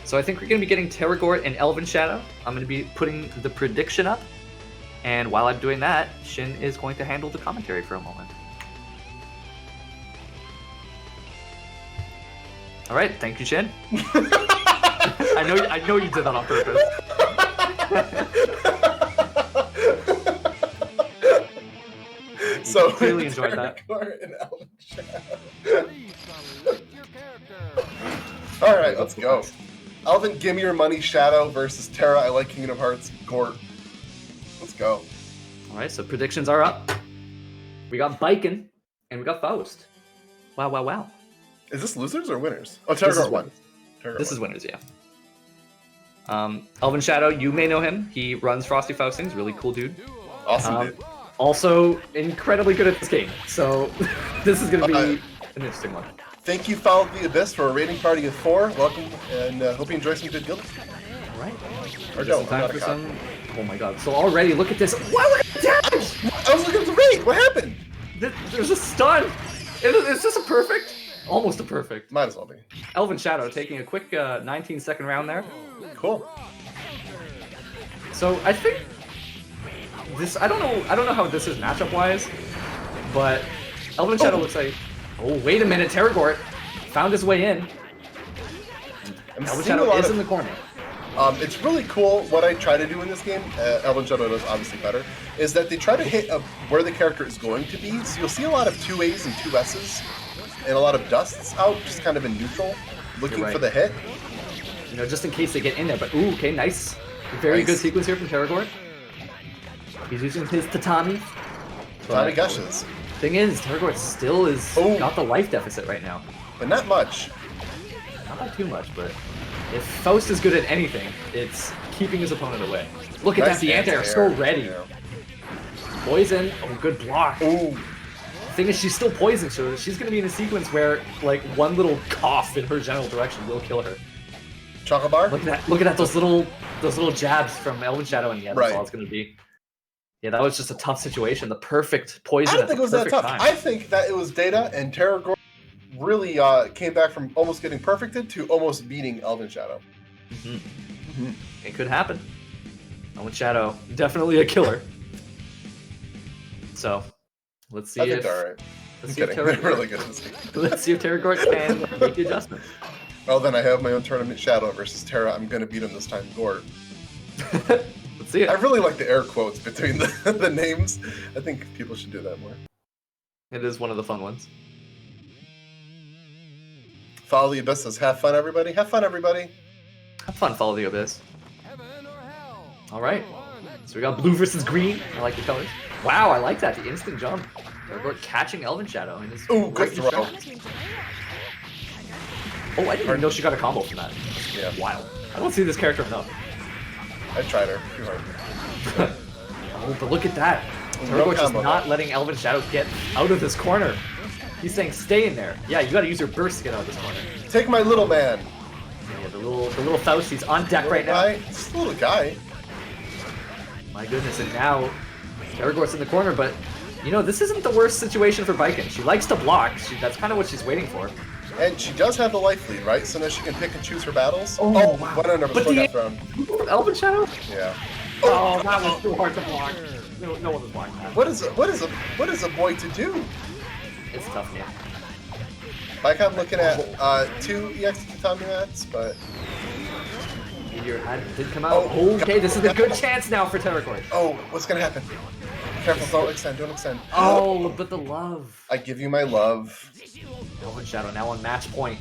So I think we're going to be getting Terri, Gort, and Elven Shadow. I'm going to be putting the prediction up. And while I'm doing that, Shin is going to handle the commentary for a moment. All right, thank you, Shin. I know you did that on purpose. So really enjoyed that. All right, let's go. Elven, give me your money. Shadow versus Terra. I like Kingdom Hearts. Gort. Let's go. All right, so predictions are up. We got Biken and we got Faust. Wow, wow, wow. Is this losers or winners? Oh, Terra Gort won. This is winners, yeah. Elven Shadow, you may know him. He runs Frosty Faustings. Really cool dude. Awesome dude. Also incredibly good at this game. So this is going to be an interesting one. Thank you, Foul the Abyss, for a raiding party of 4. Welcome, and hope you enjoy some good guild. All right. Or Just in time for some. Oh my god. So already, look at this. Wow, look at the damage! I was looking at the raid. What happened? There's a stun. Is this a perfect? Almost a perfect. Might as well be. Elven Shadow taking a quick 19-second round there. Cool. So I think this. I don't know how this is matchup wise, but Elven Shadow looks like. Oh wait a minute, Terri Gort found his way in. Elven Shadow is in the corner. It's really cool. What I try to do in this game, Elven Shadow does obviously better, is that they try to hit where the character is going to be. So you'll see a lot of 2As and 2Ss, and a lot of dusts out, just kind of in neutral, looking for the hit. You know, just in case they get in there. But ooh, okay, nice. Very good sequence here from Terri Gort. He's using his tatami. Tatami gushes. Thing is, Terri Gort still is got the life deficit right now. But not much. Not by too much, but if Faust is good at anything, it's keeping his opponent away. Look at that, the anti-air so ready. Yeah. Poison, good block. Ooh. Thing is, she's still poisoned, so she's going to be in a sequence where, like, one little cough in her general direction will kill her. Chocolate bar? Look at that, those little jabs from Elven Shadow, and yeah, that's all it's going to be. Yeah, that was just a tough situation. The perfect poison. I don't think it was that tough. I think that it was data, and Terra Gort really came back from almost getting perfected to almost beating Elven Shadow. It could happen. Elven Shadow, definitely a killer. So, let's see if Terri really good at this game. Let's see if Terri Gort can make the adjustment. Well, then I have my own tournament Shadow versus Terra. I'm going to beat him this time, Gort. Let's see it. I really like the air quotes between the names. I think people should do that more. It is one of the fun ones. Follow the Abyss says, have fun, everybody. Have fun, everybody. Have fun, Follow the Abyss. All right. So we got blue versus green. I like the colors. Wow, I like that. The instant jump. We're catching Elven Shadow in his good throw. Oh, I didn't even know she got a combo from that. Yeah. Wild. I don't see this character enough. I tried her. Too hard. Oh, but look at that. Terri Gort is not letting Elven Shadow get out of this corner. He's saying, stay in there. Yeah, you gotta use your burst to get out of this corner. Take my little man. Yeah, the little Faust, he's on deck right now. Just a little guy. My goodness, and now Aragorn's in the corner, but you know, this isn't the worst situation for Viking. She likes to block. That's kind of what she's waiting for. And she does have the life lead, right? So now she can pick and choose her battles. Oh, wow. But But still got thrown. Elven Shadow? Yeah. Oh, that was too hard to block. No one was blocking that. What is a boy to do? It's a tough game. Like I'm looking at 2 EX Tatami mats, but Meteor did come out. Oh, Okay, this is a good chance now for Terragort. oh, what's gonna happen? Careful, don't extend. Oh, but the love. I give you my love. Elven Shadow now on match point.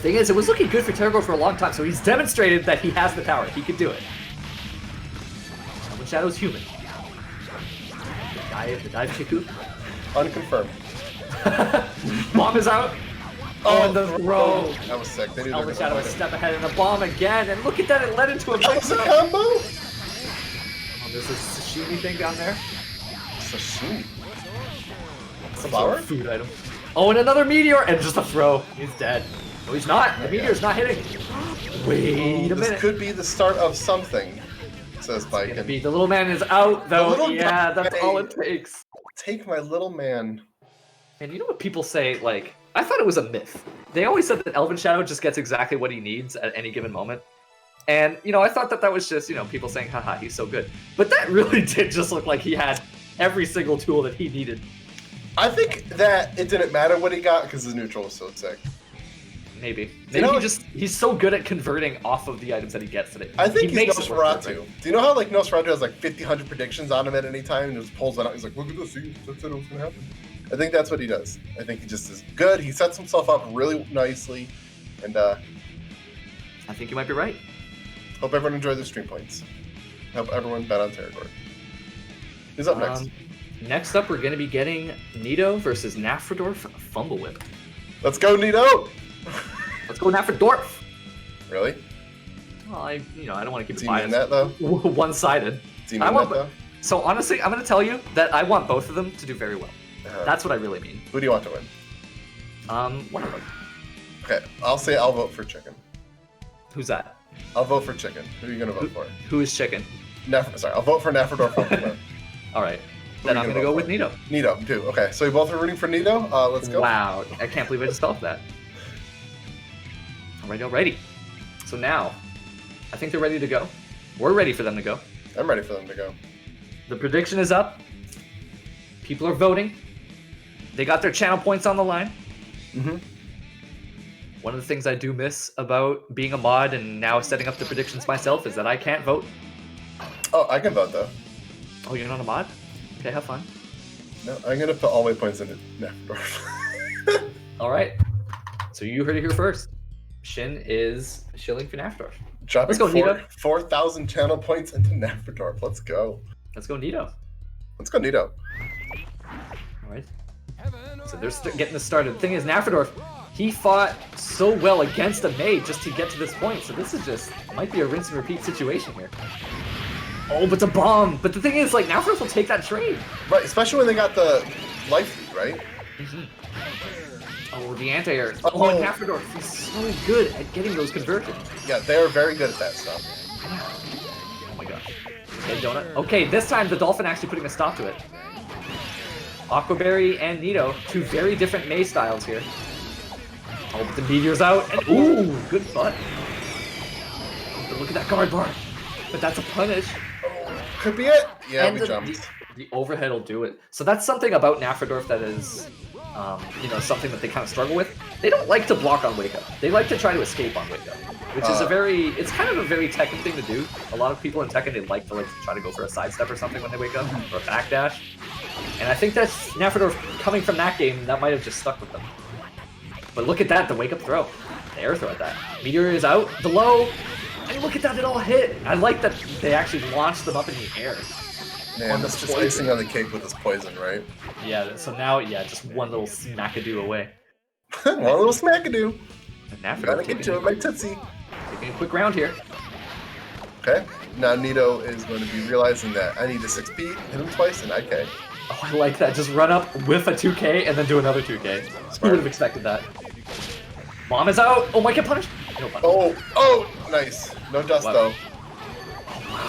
Thing is, it was looking good for Terragort for a long time, so he's demonstrated that he has the power. He could do it. Elven Shadow's human. The dive Chiku. Unconfirmed. Bomb is out. Oh, and the throw. That was sick. They knew Elven Shadow a step ahead and the bomb again, and look at that, it led into a That was a mix-up. combo? Oh, there's a sashimi thing down there. Sashimi. Some Flower? sort of food item. Oh, and another meteor, and just a throw. He's dead. No, he's not. The meteor's not hitting. Wait a This minute. could be the start of something, says Gonna Viking. be the little man is out though. little Yeah, that's guy. all it takes. Take my little man. And you know what people say? Like, I thought it was a myth. They always said that Elven Shadow just gets exactly what he needs at any given moment. And you know, I thought that was just people saying, "Haha, he's so good." But that really did just look like he had every single tool that he needed. I think that it didn't matter what he got because his neutral was so sick. Maybe know- he's so good at converting off of the items that he gets that I think he he's makes it work Nosferatu. perfect. Do you know how like Nosferatu has like 50, 100 predictions on him at any time and just pulls one out? He's like, look at this, see, that's what's gonna happen. I think that's what he does. I think he just is good. He sets himself up really nicely, and I think you might be right. hope everyone enjoyed their stream points. Hope everyone bet on Terragort. Who's up next? Next up, we're going to be getting Nito versus Naphthadorf Fumble Whip. Let's go, Nito! Let's go Naphthadorf. Really? Well, I don't want to keep Is it he in biased. that though? One-sided. Is he in that though? So honestly, I'm going to tell you that I want both of them to do very well. Uh-huh. That's what I really mean. Who do you want to win? One of them. Okay, I'll say I'll vote for Chicken. Who's that? I'll vote for Chicken. Who are you gonna vote for? Who is Chicken? Sorry, I'll vote for Naphthadorf. All right. Who Then are I'm you going to gonna go vote with for? Nito. Nito, too. Okay, so you both are rooting for Nito? Let's go. Wow. I can't believe I just thought that. Alrighty. So now, I think they're ready to go. We're ready for them to go. I'm ready for them to go. The prediction is up. People are voting. They got their channel points on the line. Mm-hmm. One of the things I do miss about being a mod and now setting up the predictions myself is that I can't vote. Oh, I can vote though. Oh, you're not a mod? Okay, have fun. No, I'm gonna put all my points into Naphthadorf. Alright. So you heard it here first. Shin is shilling for Naphthadorf. Dropping Let's go, Nito. 4,000 channel points into Naphthadorf. Let's go. Let's go, Nito. Let's go, Nito. Alright. So they're getting this started. The thing is, Naphthadorf, he fought so well against a maid just to get to this point. So this is just, might be a rinse and repeat situation here. Oh, but it's a bomb. But the thing is, like, Naphthadorf will take that trade. Right, especially when they got the life lead, right? Mm-hmm. Oh, the anti-air. Oh, and Naphthadorf, he's so good at getting those conversions. Yeah, they're very good at that stuff. Oh my gosh. Okay, Donut. Okay, this time the Dolphin actually putting a stop to it. Aquaberry and Nito, two very different Mei styles here. Oh, but the meteor's out, and ooh, good butt. But look at that guard bar. But that's a punish. Could be it. Yeah, And we jumped. the overhead will do it. So that's something about Naphthadorf that is, something that they kind of struggle with. They don't like to block on wake up. They like to try to escape on wake up, which is it's kind of a very Tekken thing to do. A lot of people in Tekken, they like to try to go for a sidestep or something when they wake up, or a backdash. And I think that's Naphthadorf coming from that game, that might have just stuck with them. But look at that, the wake up throw. The air throw at that. Meteor is out, the low, and look at that, it all hit. I like that they actually launched them up in the air. Man, that's just icing on the cake with this poison, right? Yeah, so now, just one little smackadoo away. One little smackadoo. And Naphthadorf Gotta get to it, my tootsie. taking a quick round here. Okay, now Nito is going to be realizing that I need a 6P, hit him twice, and IK. Oh, I like that. Just run up with a 2K and then do another 2K. Who would have expected that? Bomb is out. Oh, might get punished. No punish. Oh, nice. No dust Wow. though. Wow,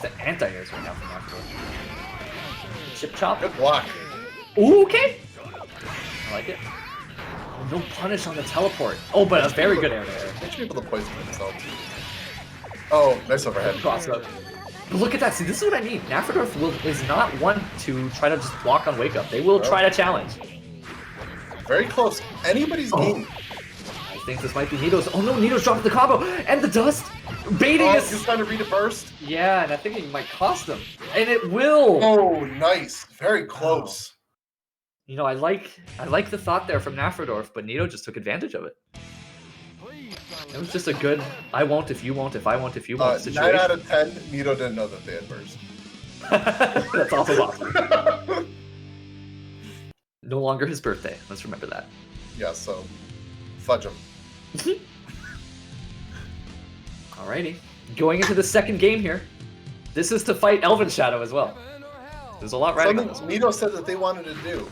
thanks to anti-airs right now from Naphthadorf. Chip chop. Good block. Ooh, okay. I like it. Oh, no punish on the teleport. Oh, but a very good air to air. They should be able to poison themselves. Oh, nice overhead. Cross up. But look at that. See, this is what I mean. Naphthadorf is not one to try to just block on wake up. They will try to challenge. Very close. Anybody's game. I think this might be Nito's. Oh no, Nito's dropping the combo and the dust. Baiting us. He's trying to read a burst. Yeah, and I think it might cost him. And it will. Oh, nice. Very close. You know, I like the thought there from Naphthadorf, but Nito just took advantage of it. It was just a good I won't if you won't, if I won't if you won't situation. 9 out of 10, Nito didn't know that they had burst. That's also possible. No longer his birthday. Let's remember that. Yeah, so fudge him. Alrighty. Going into the second game here. This is to fight Elven Shadow as well. There's a lot riding on this Something one. Nito said that they wanted to do.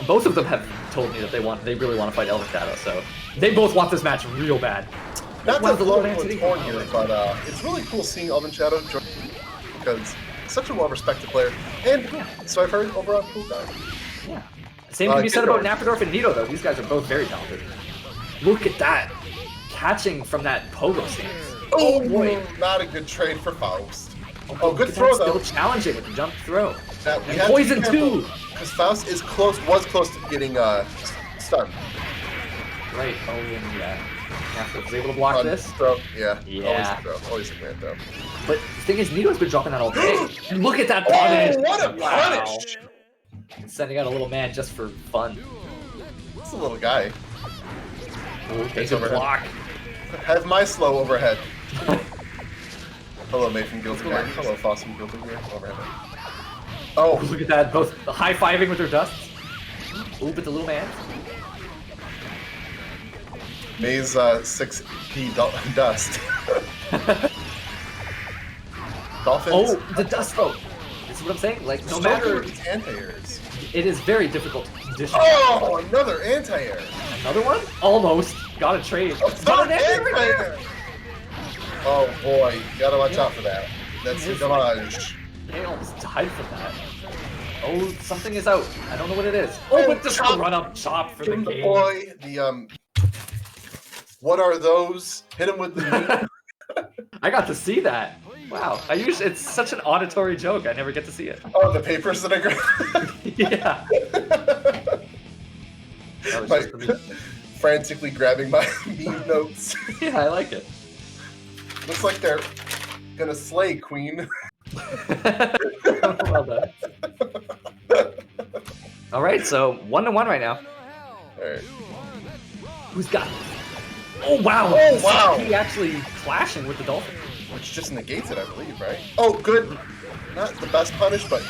Both of them have told me that they really want to fight Elven Shadow, so they both want this match real bad. Not Wow, to the blow low anyone's density. horn here, but it's really cool seeing Elven Shadow join because he's such a well-respected player, and so I've heard overall cool guy. Yeah. Same can be said good about Naphthadorf and Nito, though. These guys are both very talented. Look at that. Catching from that pogo stance. Oh boy, not a good trade for Faust. Oh, good throw though. Still challenging with the jump throw. Now, we And have to be poison careful, too. because Faust was close to getting stunned. Right. Oh yeah. Naphthadorf was able to block this. Throw. Yeah. Yeah. Always a command throw. But the thing is, Nito's been dropping that all day. And look at that Oh, punish. what a Wow. punish! Sending out a little man just for fun. It's a little guy. Okay, It's good overhead. block. Have my slow overhead. Hello, mate from Guilty Gear. Hello, Faust from Guilty Gear. Overhead. Oh, Look at that, both high-fiving with their dusts. Ooh, but the little man. May's 6P dust. Dolphins. Oh, the dust throw. This is what I'm saying. Like, no matter, Anti-airs. it is very difficult to condition. Oh, another anti-air. Another one? Almost. Got a trade. Another anti-air. Oh boy, you gotta watch out for that. That's a damage. They almost died from that. Oh, something is out. I don't know what it is. Oh, but just chop. the run-up chop for the Give him the game. boy, what are those? Hit him with the knee. I got to see that. Wow. It's such an auditory joke. I never get to see it. Oh, the papers that I grabbed. Yeah. That was just for me. Frantically grabbing my meme notes. Yeah, I like it. Looks like they're gonna slay Queen. Well done. All right, so 1-1 right now. Alright. Who's got? Oh wow! Oh, wow. He actually clashing with the dolphin. Which just negates it, I believe, right? Oh, good. Not the best punish, but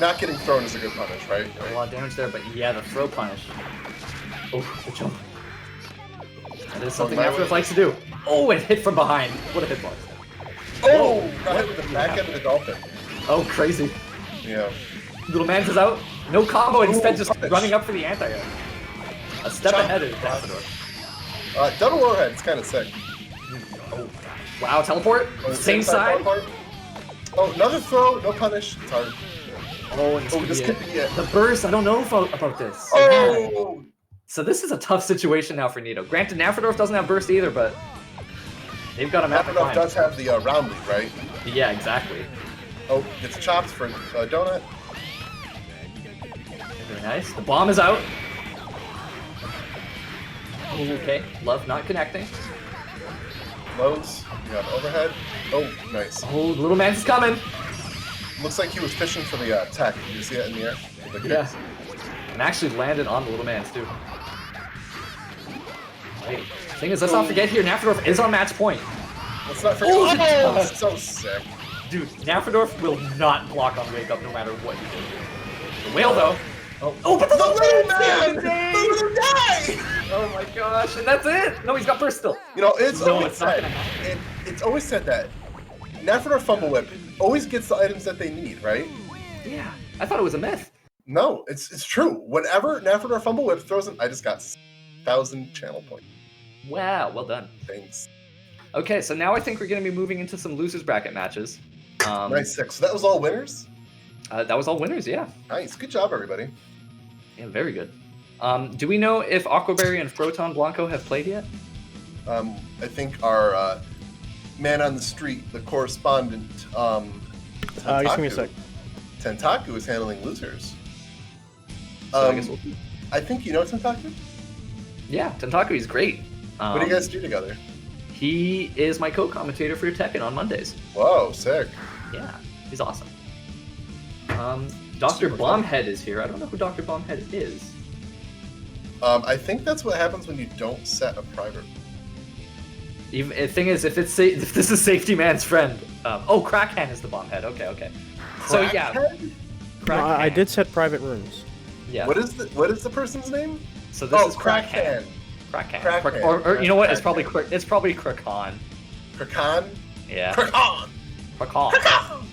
not getting thrown is a good punish, right? A lot of damage there, but yeah, the throw punish. Oh, good jump. That is something my Naphthadorf way. likes to do. Oh, it hit from behind. What a hitbox. Oh! Got hit with the back end of the dolphin. Oh, crazy. Yeah. Little man's is out. No combo, and instead Ooh, just punish. running up for the anti-air. A step Chop. ahead of Naphthadorf. Double overhead, it's kind of sick. Oh, wow, teleport. Oh, Same side. teleport. Oh, another throw, no punish. It's hard. Oh, and Oh, this could be it. The burst, I don't know about this. Oh! So this is a tough situation now for Nito. Granted, Naphthadorf doesn't have burst either, but they've got a map to Naphthadorf climb. does have the round lead, right? Yeah, exactly. Oh, gets chopped for donut. Very nice. The bomb is out. Oh, okay. Love not connecting. Lows. You got overhead. Oh, nice. Oh, the little man's coming. Looks like he was fishing for the tech. Did you see that in the air? The Yeah. kicks. And actually landed on the little man's too. Right. Thing is, let's not forget here, Naphthadorf is on match point. Let's not forget. Oh, Oh, the- so sick. Dude, Naphthadorf will not block on wake up no matter what you do. The whale though. Oh, but the little man! man! The little guy! Oh my gosh, and that's it! No, he's got burst still. You know, it's No, always it's not said, gonna happen. it's always said that Naphthadorf Fumble Whip always gets the items that they need, right? Yeah, I thought it was a myth. No, it's true. Whenever Naphthadorf Fumble Whip throws an, I just got 1,000 channel points. Wow, well done. Thanks. Okay, so now I think we're going to be moving into some losers bracket matches. Nice 6. So that was all winners? That was all winners, yeah. Nice. Good job, everybody. Yeah, very good. Do we know if Aquaberry and Froton Blanco have played yet? I think our man on the street, the correspondent, Just give me a sec. Tentaku is handling losers. So I guess we'll see. I think you know Tentaku? Yeah, Tentaku is great. What do you guys do together? He is my co-commentator for Tekken on Mondays. Whoa, sick. Yeah, he's awesome. Dr. Bombhead is here. I don't know who Dr. Bombhead is. I think that's what happens when you don't set a private. Even the thing is, if this is Safety Man's friend. Krakon is the Bombhead. Okay. So yeah, No, I did set private rooms. Yeah. What is the person's name? So this is Krakon. Krakon. Or you know what? It's probably Krakon. Krakon? Yeah. Krakon! Krakon.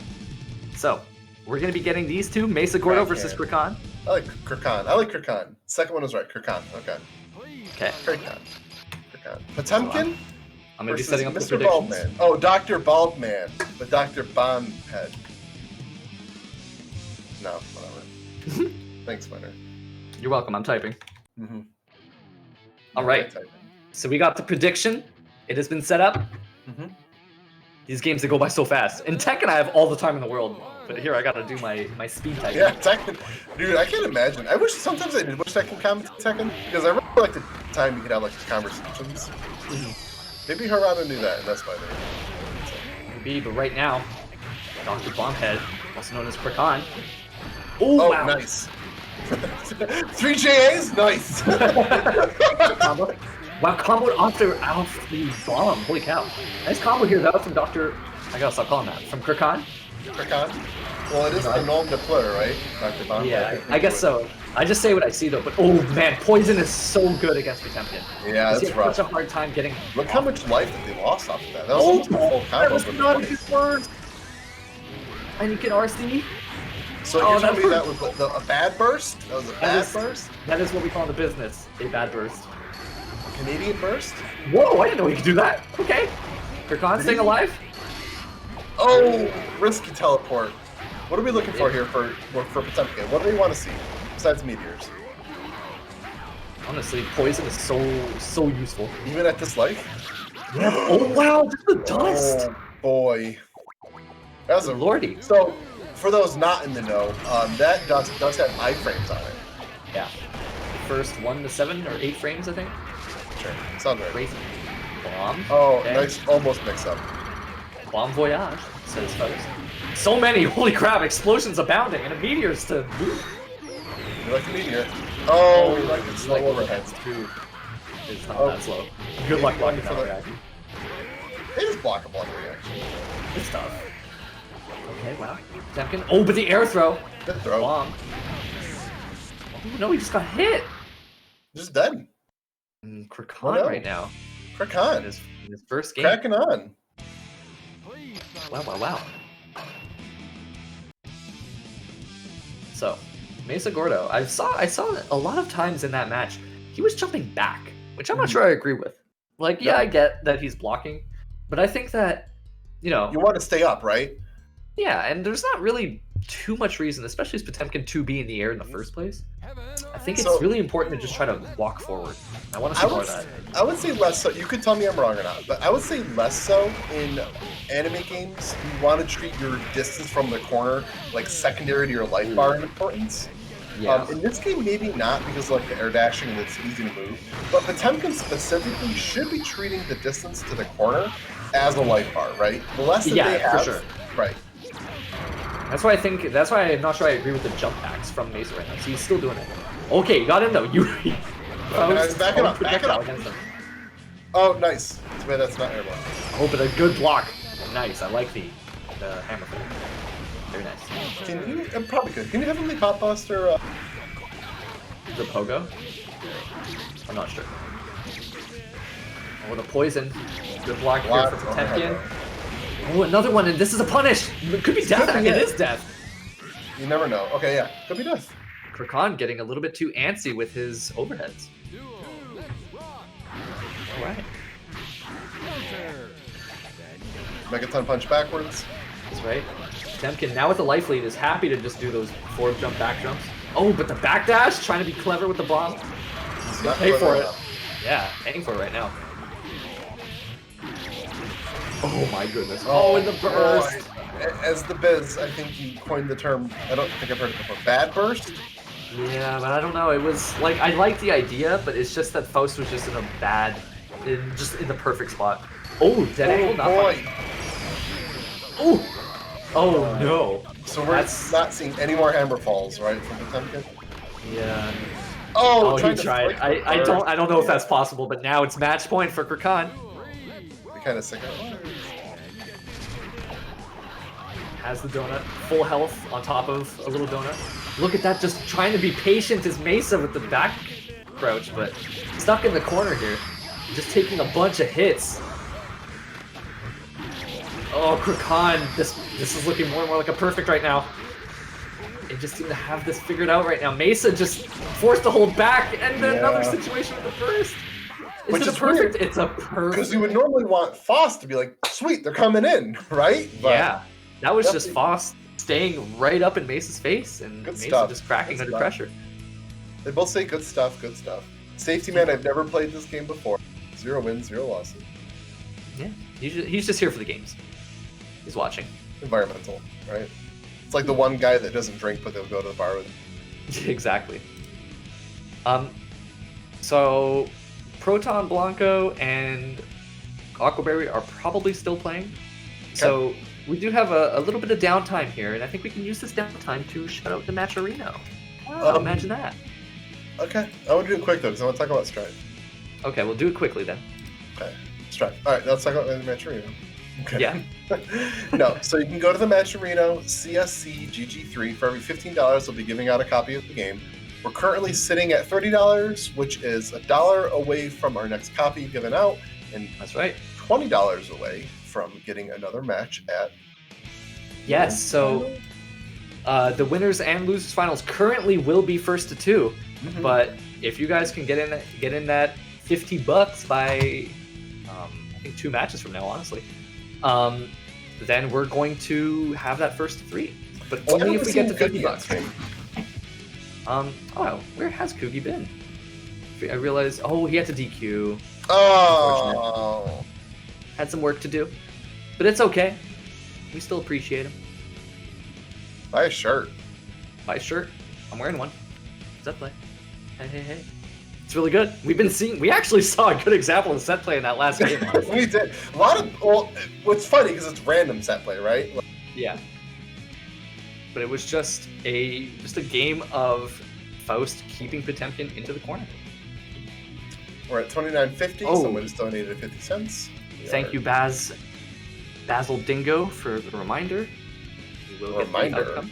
So we're gonna be getting these two, Mesa Gordo versus Krakon. I like Krakon. Second one was right. Krakon. Okay. Krakon. Potemkin? I'm gonna be setting up the Mr. predictions. Baldman. Oh, Dr. Baldman. The Dr. Bombhead. No, whatever. Thanks, winner. You're welcome. I'm typing. Mm-hmm. All right. So we got the prediction. It has been set up. Mm-hmm. These games, they go by so fast. In Tekken, I have all the time in the world. But here, I gotta do my speed typing. Yeah, Tekken. Dude, I can't imagine. I wish sometimes I did wish I could comment Tekken, because I really like the time you could have like conversations. Maybe Harada knew that, and that's why they. Maybe, but right now, Dr. Bombhead, also known as Krakon. Oh, wow. Nice. 3 JAs? Nice. Combo. Wow, combo off the bomb. Holy cow. Nice combo here, though, from Dr. I gotta stop calling that. From Krakon. Krakon? Well, it is a nom de plume, right? Dr. Bombhead. Yeah, I guess so. I just say what I see, though. But, oh, man, Poison is so good against Potemkin. Yeah, that's rough. Such a hard time getting... Look how much life that they lost off of that. That was almost a full combo. That was not his word. And you can RC. So you're telling me that was a bad burst? That was a bad burst? That is what we call in the business, a bad burst. A Canadian burst? Whoa, I didn't know you could do that. Okay. Krakon staying alive? Oh, risky teleport. What are we looking for here for Potemkin? What do we want to see besides meteors? Honestly, Poison is so useful. Even at this life? Yeah. Oh wow, just the dust. Oh boy. That was a lordy. So, for those not in the know, that dust does have iframes on it. Yeah. First 1 to 7 or 8 frames, I think. Sure. Sounds right. Crazy. Bomb. Oh, okay. Nice. Almost mix up. Bomb voyage, says folks. So many, holy crap, explosions abounding, and a meteor's to boot. You like the meteor? Oh, you like the slow overheads. True. It's not that slow. Good luck blocking that reaction. They just block a block reaction. Good stuff. Okay, wow. Potemkin. Oh, but the air throw. Good throw. Bomb. Oh, no, he just got hit. Just dead. And Krakon right now. Krakon. In his first game. Cracking on. Wow. So, Mesa Gordo, I saw a lot of times in that match, he was jumping back, which I'm not sure I agree with. Like, yeah, I get that he's blocking, but I think that, you want to stay up, right? Yeah, and there's not really too much reason, especially as Potemkin to be in the air in the first place. I think it's really important to just try to walk forward. I want to see more of that. I would say less so. You could tell me I'm wrong or not, but I would say less so in anime games. You want to treat your distance from the corner like secondary to your life bar in importance. Yeah. In this game, maybe not because like the air dashing and it's easy to move. But Potemkin specifically should be treating the distance to the corner as a life bar, right? The less that they have, for sure. Right. That's why I'm not sure I agree with the jump hacks from Mesa right now. So he's still doing it. Okay, you got in though. Back it up. Oh, nice. Too bad that's not airborne. Oh, but a good block. Nice. I like the hammer thing. Very nice. Can you? I'm probably good. Can you heavenly pop buster? The pogo? I'm not sure. Oh, the poison. Good block here for Potemkin. Oh, another one, and this is a punish! It could be death, it is death. You never know. Okay, yeah. Could be death. Krakon getting a little bit too antsy with his overheads. Alright. Megaton punch backwards. That's right. Potemkin, now with the life lead, is happy to just do those forward jump, back jumps. Oh, but the backdash, trying to be clever with the bomb. He's gonna pay for it. Yeah, paying for it right now. Oh my goodness. Oh, and the burst. As the biz, I think you coined the term, I don't think I've heard it before, bad burst? Yeah, but I don't know. It was like, I like the idea, but it's just that Faust was just in a bad, just in the perfect spot. Oh, dead angle, boy. Oh no. So we're not seeing any more hammer falls, right, from Potemkin? Yeah. Oh, he tried. I don't know if that's possible, but now it's match point for Krakon. Kind of sick of it. Has the donut, full health on top of a little donut. Look at that, just trying to be patient as Mesa with the back crouch, but stuck in the corner here. Just taking a bunch of hits. Oh, Krakon, this is looking more and more like a perfect right now. They just seem to have this figured out right now. Mesa just forced to hold back, and then another situation with the first. Which is perfect. Weird. It's a perfect. Because you would normally want Faust to be like, sweet, they're coming in, right? But yeah, that was just Faust staying right up in Mesa's face, and Mesa just cracking under pressure. They both say good stuff, good stuff. Safety man, I've never played this game before. 0 wins, 0 losses. Yeah, he's just here for the games. He's watching. Environmental, right? It's like the one guy that doesn't drink, but they'll go to the bar with him. Exactly. So Proton Blanco and Aquaberry are probably still playing. Okay. So we do have a little bit of downtime here, and I think we can use this downtime to shout out the Matcherino. Wow, imagine that. Okay, I want to do it quick though, because I want to talk about Strive. Okay, we'll do it quickly then. Okay, Strive. All right, let's talk about the Matcherino. Okay. Yeah. No, so you can go to the Matcherino CSC GG3 for every $15. We'll be giving out a copy of the game. We're currently sitting at $30, which is $1 away from our next copy given out, and that's right, $20 away from getting another match at. Yes, so the winners and losers finals currently will be first to 2, but if you guys can get in that $50 by I think 2 matches from now, honestly, then we're going to have that first to 3, but only if we get to $50. Oh, where has Kugi been? I realized, he had to DQ. Oh. Had some work to do, but it's okay. We still appreciate him. Buy a shirt. Buy a shirt. I'm wearing one. Set play. Hey. It's really good. We actually saw a good example of set play in that last game. We did. What's funny, because it's random set play, right? Yeah. But it was just a game of Faust keeping Potemkin into the corner. We're at $29.50. Someone just donated 50 cents. Thank you, Basil Dingo, for the reminder. We will get the outcome.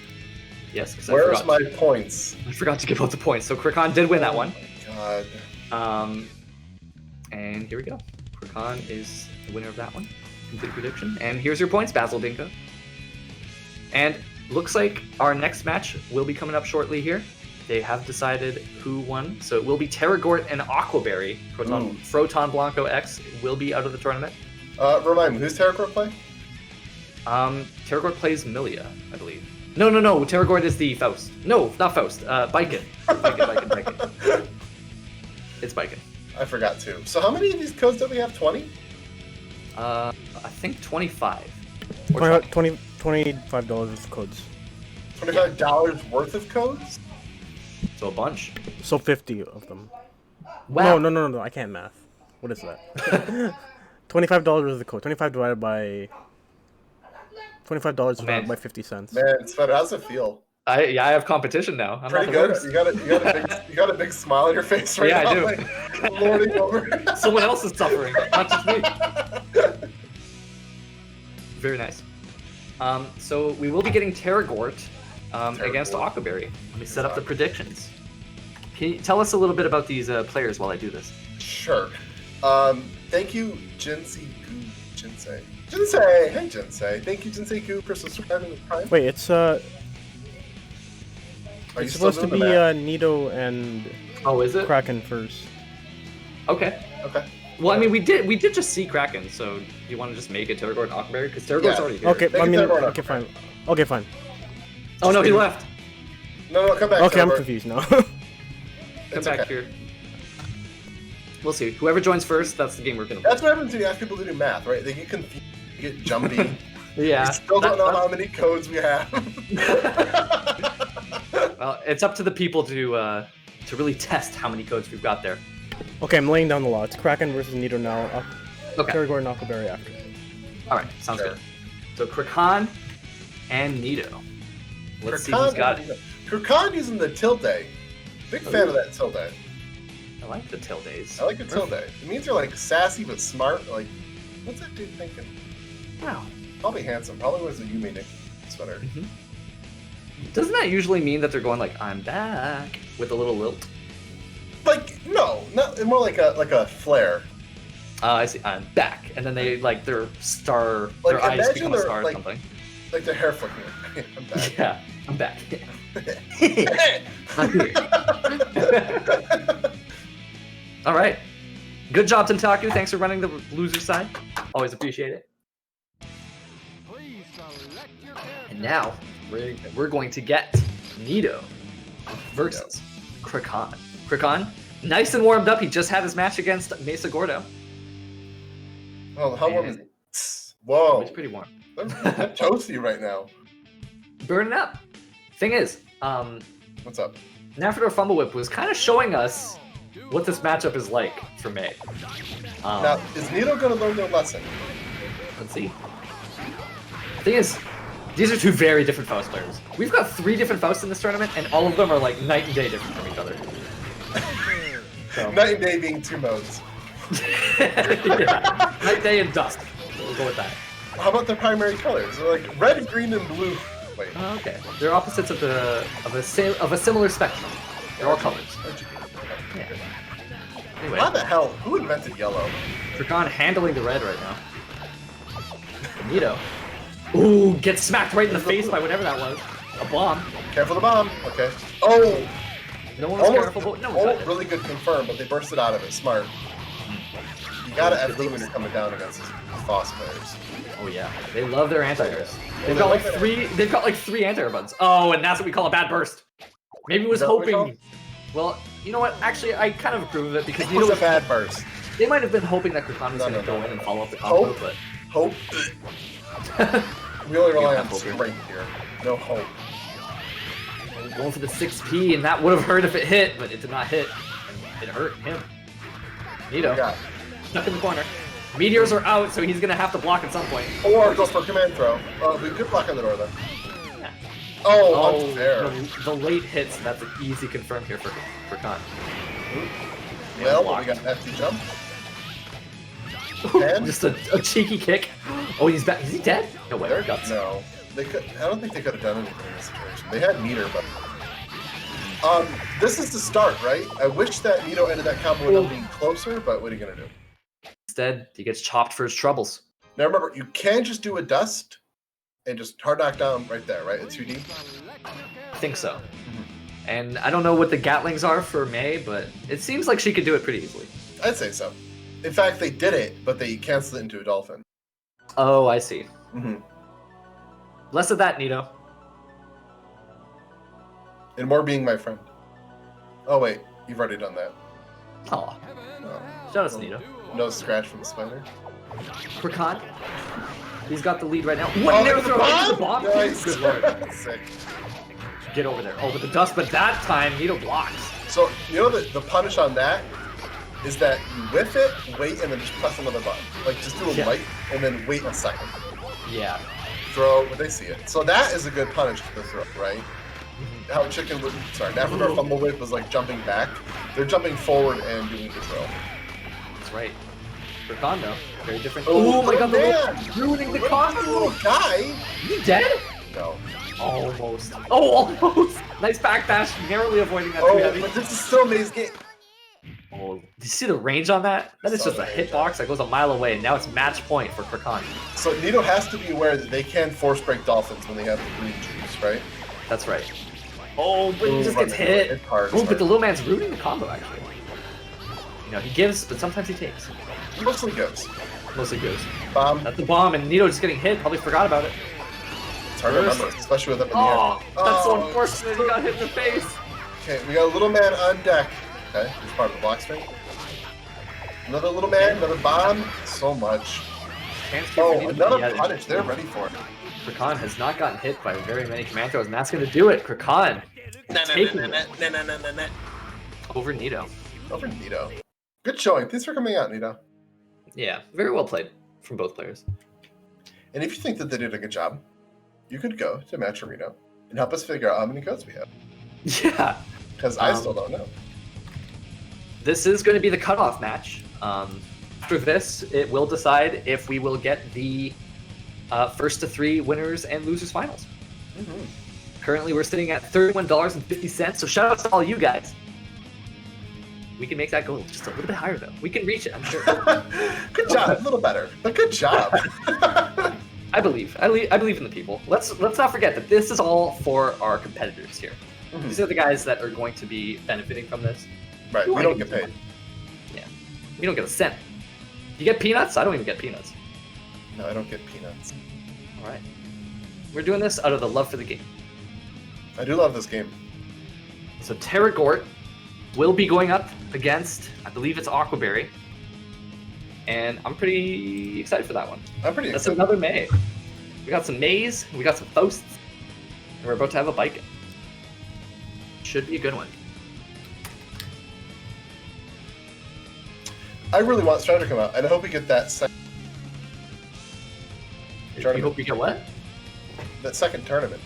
Yes, because where's my points? I forgot to give out the points. So Krakon did win that one. God. And here we go. Krakon is the winner of that one. Complete prediction. And here's your points, Basil Dingo. And looks like our next match will be coming up shortly here. They have decided who won, so it will be Terri, Gort, and Aquaberry. Proton Blanco X will be out of the tournament. Remind me, who's Terri Gort play? Terri Gort plays Milia, I believe. No. Terri Gort is the Faust. No, not Faust. Biken. Biken. It's Biken. I forgot too. So how many of these codes do we have? 20? I think 25. $25 worth of codes. $25 worth of codes? So a bunch. So 50 of them. Wow. No, I can't math. What is that? $25 worth of code. 25 divided by... $25 divided by 50 cents. Man, it's better. How's it feel? I have competition now. I'm pretty good. You got a big smile on your face right now. Yeah, I do. Like, lording over. Someone else is suffering, not just me. Very nice. So we will be getting Terri Gort against Aquaberry. Let me set up the predictions. Can you tell us a little bit about these players while I do this? Sure. Thank you, Jinsei. Hey, Jinsei. Thank you, Jinsei Gu, for subscribing to Prime. Wait, it's supposed to be Nido and is it? Krakon first. Okay. Well, I mean, we did just see Krakon, so do you want to just make it Terragor and Ockenberry? Because Terragor's already here. Okay, Make I it mean, Terragor and okay, fine. Okay, fine. Oh no, he left. No, come back. Okay, I'm Terragor. confused now. Come back here. We'll see. Whoever joins first, that's the game we're gonna play. That's what happens when you ask people to do math, right? They get confused, they get jumpy. Yeah. We still don't know how many codes we have. Well, it's up to the people to really test how many codes we've got there. Okay, I'm laying down the law. It's Krakon versus Nido now. Okay. Terragor and Ockenberry after. All right, sounds Sure. good. So Krakon and Nido. Let's see who's got it. Krakon using the tilde. Big fan of that tilde. I like the tildes. I like the tilde. It means you're like sassy but smart. Like, what's that dude thinking? Wow. Probably handsome. Probably wears a Yumi Nick sweater. Doesn't that usually mean that they're going like, I'm back, with a little lilt? Like, no, not more like a flare. I see. I'm back, and then they like their star, Like, their eyes imagine become a they're, star or like- something. Like their hair flicking. I'm back. Yeah, I'm back. I'm here. All right. Good job, Tentaku. Thanks for running the loser side. Always appreciate it. And now we're going to get Nido versus Krakon. Krakon, nice and warmed up. He just had his match against Mesa Gordo. Oh, how warm is And- it? Whoa. It's pretty warm. I'm toasty right now. Burning up. Thing is, What's up? Naphthadorf Fumble Whip was kind of showing us what this matchup is like for May. Now, is Nido going to learn their lesson? Let's see. The thing is, these are two very different Faust players. We've got 3 different Fausts in this tournament, and all of them are like night and day different from each other. So. Night and day being 2 modes. Yeah. Night, day, and dusk. We'll go with that. How about their primary colors? They're like red, green, and blue. Wait. Oh, okay. They're opposites of a similar spectrum. They're all colors. Yeah. Anyway, How the hell? Who invented yellow? Krakon handling the red right now. Nido. Ooh, gets smacked right in the face by whatever that was. A bomb. Careful the bomb. Okay. Oh! No one was careful, but no one Oh, tried it. really good confirm, but they bursted out of it. Smart. You gotta FD when you're coming down against these boss players. Oh yeah, they love their anti-airs. They've they got like love it. 3. They've got like 3 anti-air buttons. Oh, and that's what we call a bad burst. Maybe was Is that what we hoping. Well, you know what? Actually, I kind of approve of it because It Nido was a bad burst. They might have been hoping that Krakon was No, going to no, go no. in and follow up the combo, Hope. but Hope. We only rely Yeah, on hope. strength here. No hope. going for the 6P, and that would have hurt if it hit, but it did not hit. And it hurt him. Nido, Yeah. stuck in the corner. Meteors are out, so he's going to have to block at some point. Or go for a command throw. We could block on the door though. Oh, unfair. the late hits, that's an easy confirm here for Khan. Well, blocked. we got FT jump. And Just a cheeky kick. Oh, he's back. Is he dead? No way. they're Guts. no. They could. I don't think they could have done anything in this situation. They had meter, but this is the start, right? I wish that Nido ended that combo with them being closer, but what are you gonna do? Instead, he gets chopped for his troubles. Now remember, you can just do a dust and just hard knock down right there, right? It's 2D. I think so. And I don't know what the Gatlings are for May, but it seems like she could do it pretty easily. I'd say so. In fact, they did it, but they canceled it into a dolphin. Oh, I see. Mm-hmm. Less of that, Nido. And more being my friend. Oh wait, you've already done that. Aw. Oh, Shout out to Nido. no scratch from the spider. Krakon. He's got the lead right now. What near throw? The bomb? Nice. Good lord. Sick. Get over there. Oh, with the dust, but that time Nido blocks. So you know the punish on that is that you whiff it, wait, and then just press another button. Like just do a Yeah. light and then wait a second. Yeah. Throw when they see it. So that is a good punish to the throw, right? How Chicken would Naphthadorf Fumble Whip was like jumping back. They're jumping forward and doing the throw. That's right. Krakon, though. Very different. Oh, Oh my god, man! ruining the What combo. is this little guy? He dead? No. Almost. Oh, almost. Nice backdash, narrowly avoiding that too Oh, heavy. but this is still May's game. Oh, did you see the range on that? That is Saw just a the range hitbox that goes a mile away, and now it's match point for Krakon. So Nido has to be aware that they can force break dolphins when they have the green juice, right? That's right. Oh, but he Ooh, just run gets into it. hit. It's hard, Oh, it's but the hard. little man's rooting the combo, actually. You know, he gives, but sometimes he takes. Mostly goes. Mostly gives. Bomb. That's the bomb, and Nito just getting hit. Probably forgot about it. It's hard to remember, especially with them in the Oh, air. that's so unfortunate. He got hit in the face. Okay, we got a little man on deck. Okay, he's part of the block string. Another little man, another bomb. So much. Oh, another punish. They're ready for it. Krakon has not gotten hit by very many command throws, and that's going to do it. Krakon taking it over Nito. Over Nito. Good showing. Thanks for coming out, Nito. Yeah, very well played from both players. And if you think that they did a good job, you could go to Match Arena and help us figure out how many codes we have. Yeah. Because I still don't know. This is going to be the cutoff match. After this, it will decide if we will get the first to 3 winners and losers finals. Mm-hmm. Currently, we're sitting at $31.50, so shout out to all you guys. We can make that goal just a little bit higher, though. We can reach it, I'm sure. Good job. A little better, but good job. I believe in the people. Let's not forget that this is all for our competitors here. Mm-hmm. These are the guys that are going to be benefiting from this. Right, we don't get paid. Yeah, we don't get a cent. You get peanuts? I don't even get peanuts. No, I don't get peanuts. All right. We're doing this out of the love for the game. I do love this game. So Terri Gort will be going up against, I believe it's Aquaberry. And I'm pretty excited for that one. I'm pretty That's excited. another May. We got some Mays, we got some Fausts, and we're about to have a bike. Should be a good one. I really want Strider to come out, and I hope we get that second You hope we get what? That second tournament.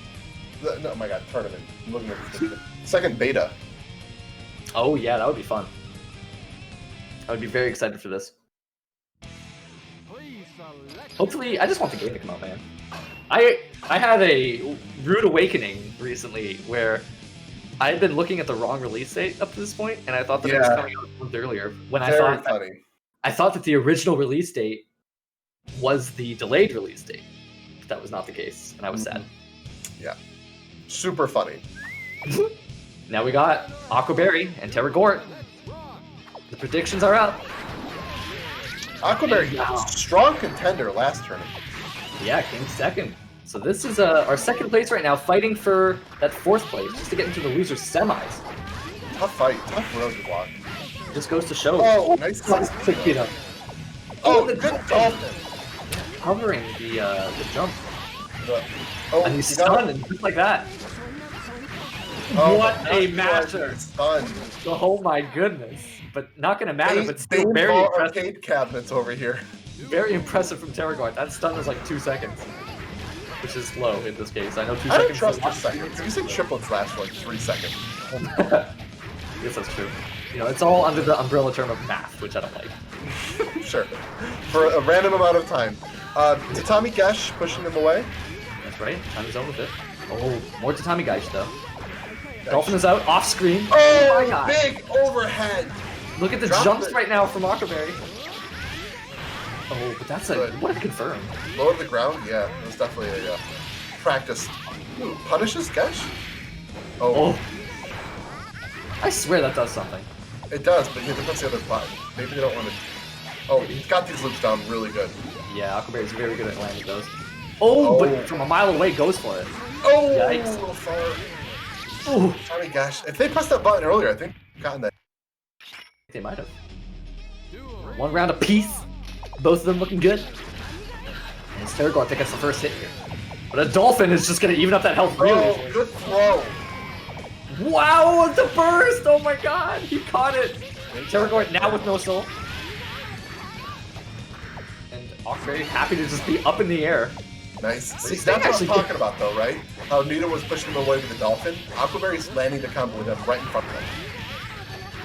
No, oh my god, tournament. I'm looking at the second beta. Oh yeah, that would be fun. I would be very excited for this. Hopefully, I just want the game to come out, man. I had a rude awakening recently where I had been looking at the wrong release date up to this point, and I thought that it was coming out a month earlier. When I thought that the original release date was the delayed release date. But that was not the case, and I was sad. Yeah. Super funny. Now we got Aquaberry and Terri Gort. The predictions are up. Aquaberry, strong contender last tournament. Yeah, came second. So this is our second place right now, fighting for that 4th place, just to get into the losers semis. Tough fight, tough road to walk. Just goes to show. Oh, nice. Oh, the good dolphin. Covering the jump. Oh, and he's stunned, and just like that. Oh, what a master! Stunned. Oh my goodness! But not gonna matter. But still Paintball very impressive. arcade cabinets over here. Very impressive from Terri Gort. That stun was like 2 seconds, which is slow in this case. I know 2 I don't seconds. trust the seconds. You said triplets last for like 3 seconds. Yes, that's true. You know, it's all under the umbrella term of math, which I don't like. Sure. For a random amount of time. Tatami Gesh pushing him away. That's right. Time is over with it. Oh, more Tatami Gesh though. Dolphin is out, off screen. Oh, my God. Big overhead. Look at the jumps right now from Aquaberry. Oh, but that's what a confirm. Low to the ground? Yeah, it was definitely a practice. Ooh, punishes Gesh? Oh. I swear that does something. It does, but you have to press the other button. Maybe they don't want to... Oh, he's got these loops down really good. Yeah, Aquaberry's very good at landing those. Oh, but from a mile away goes for it. Oh, yikes. A little far. Oh my gosh. If they pressed that button earlier, I think they've gotten that. They might have. 1 round apiece. Both of them looking good. And it's Terri Gort that gets the first hit here. But a dolphin is just going to even up that health really easily. Good throw. Wow, the burst! Oh my god, he caught it! Terri Gort now with no soul. And Aquaberry happy to just be up in the air. Nice. See, that's what I'm talking about though, right? How Nito was pushing him away with the dolphin. Aquaberry's landing the combo with him right in front of him.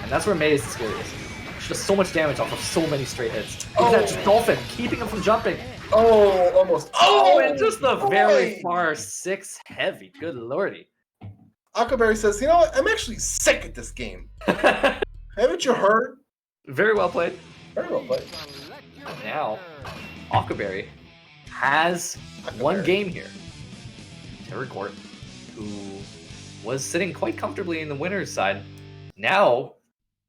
And that's where May is the scariest. She does so much damage off of so many straight hits. Look at that just dolphin, keeping him from jumping. Oh, almost. Oh, and just the very far 6 heavy. Good lordy. Aquaberry says, you know what? I'm actually sick at this game. Haven't you heard? Very well played. Very well played. Now, Aquaberry has one game here. Terri Gort, who was sitting quite comfortably in the winner's side, now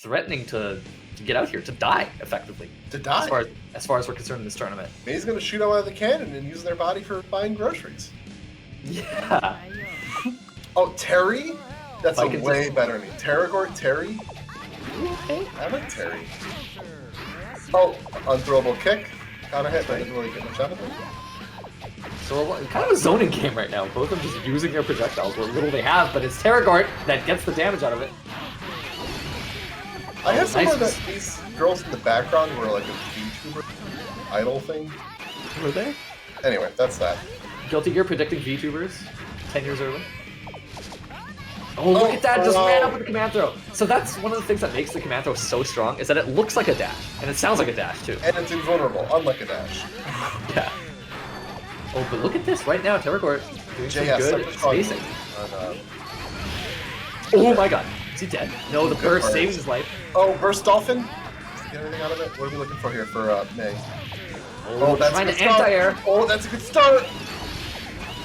threatening to to get out here, to die, effectively. To die? As far as we're concerned in this tournament. May's gonna shoot out of the cannon and use their body for buying groceries. Yeah. Oh, Terri? That's a Vikings way better name. Gort, Terri? Okay. I like Terri. Oh, unthrowable kick. Counter hit, but didn't really get much out of it. So kind of a zoning game right now. Both of them just using their projectiles, what little they have, but it's Gort that gets the damage out of it. I have somewhere that these girls in the background were like a VTuber idol thing. Were they? Anyway, that's that. Guilty Gear predicting VTubers 10 years early. Oh, look at that! Just ran up with the command throw. So that's one of the things that makes the command throw so strong, is that it looks like a dash, and it sounds like a dash too. And it's invulnerable, unlike a dash. Yeah. Oh, but look at this right now, Gort doing some good spacing. Oh my god, is he dead? No, the burst saves his life. Oh, burst dolphin? Get anything out of it? What are we looking for here for May? Oh, that's trying to anti-air. Oh, that's a good start.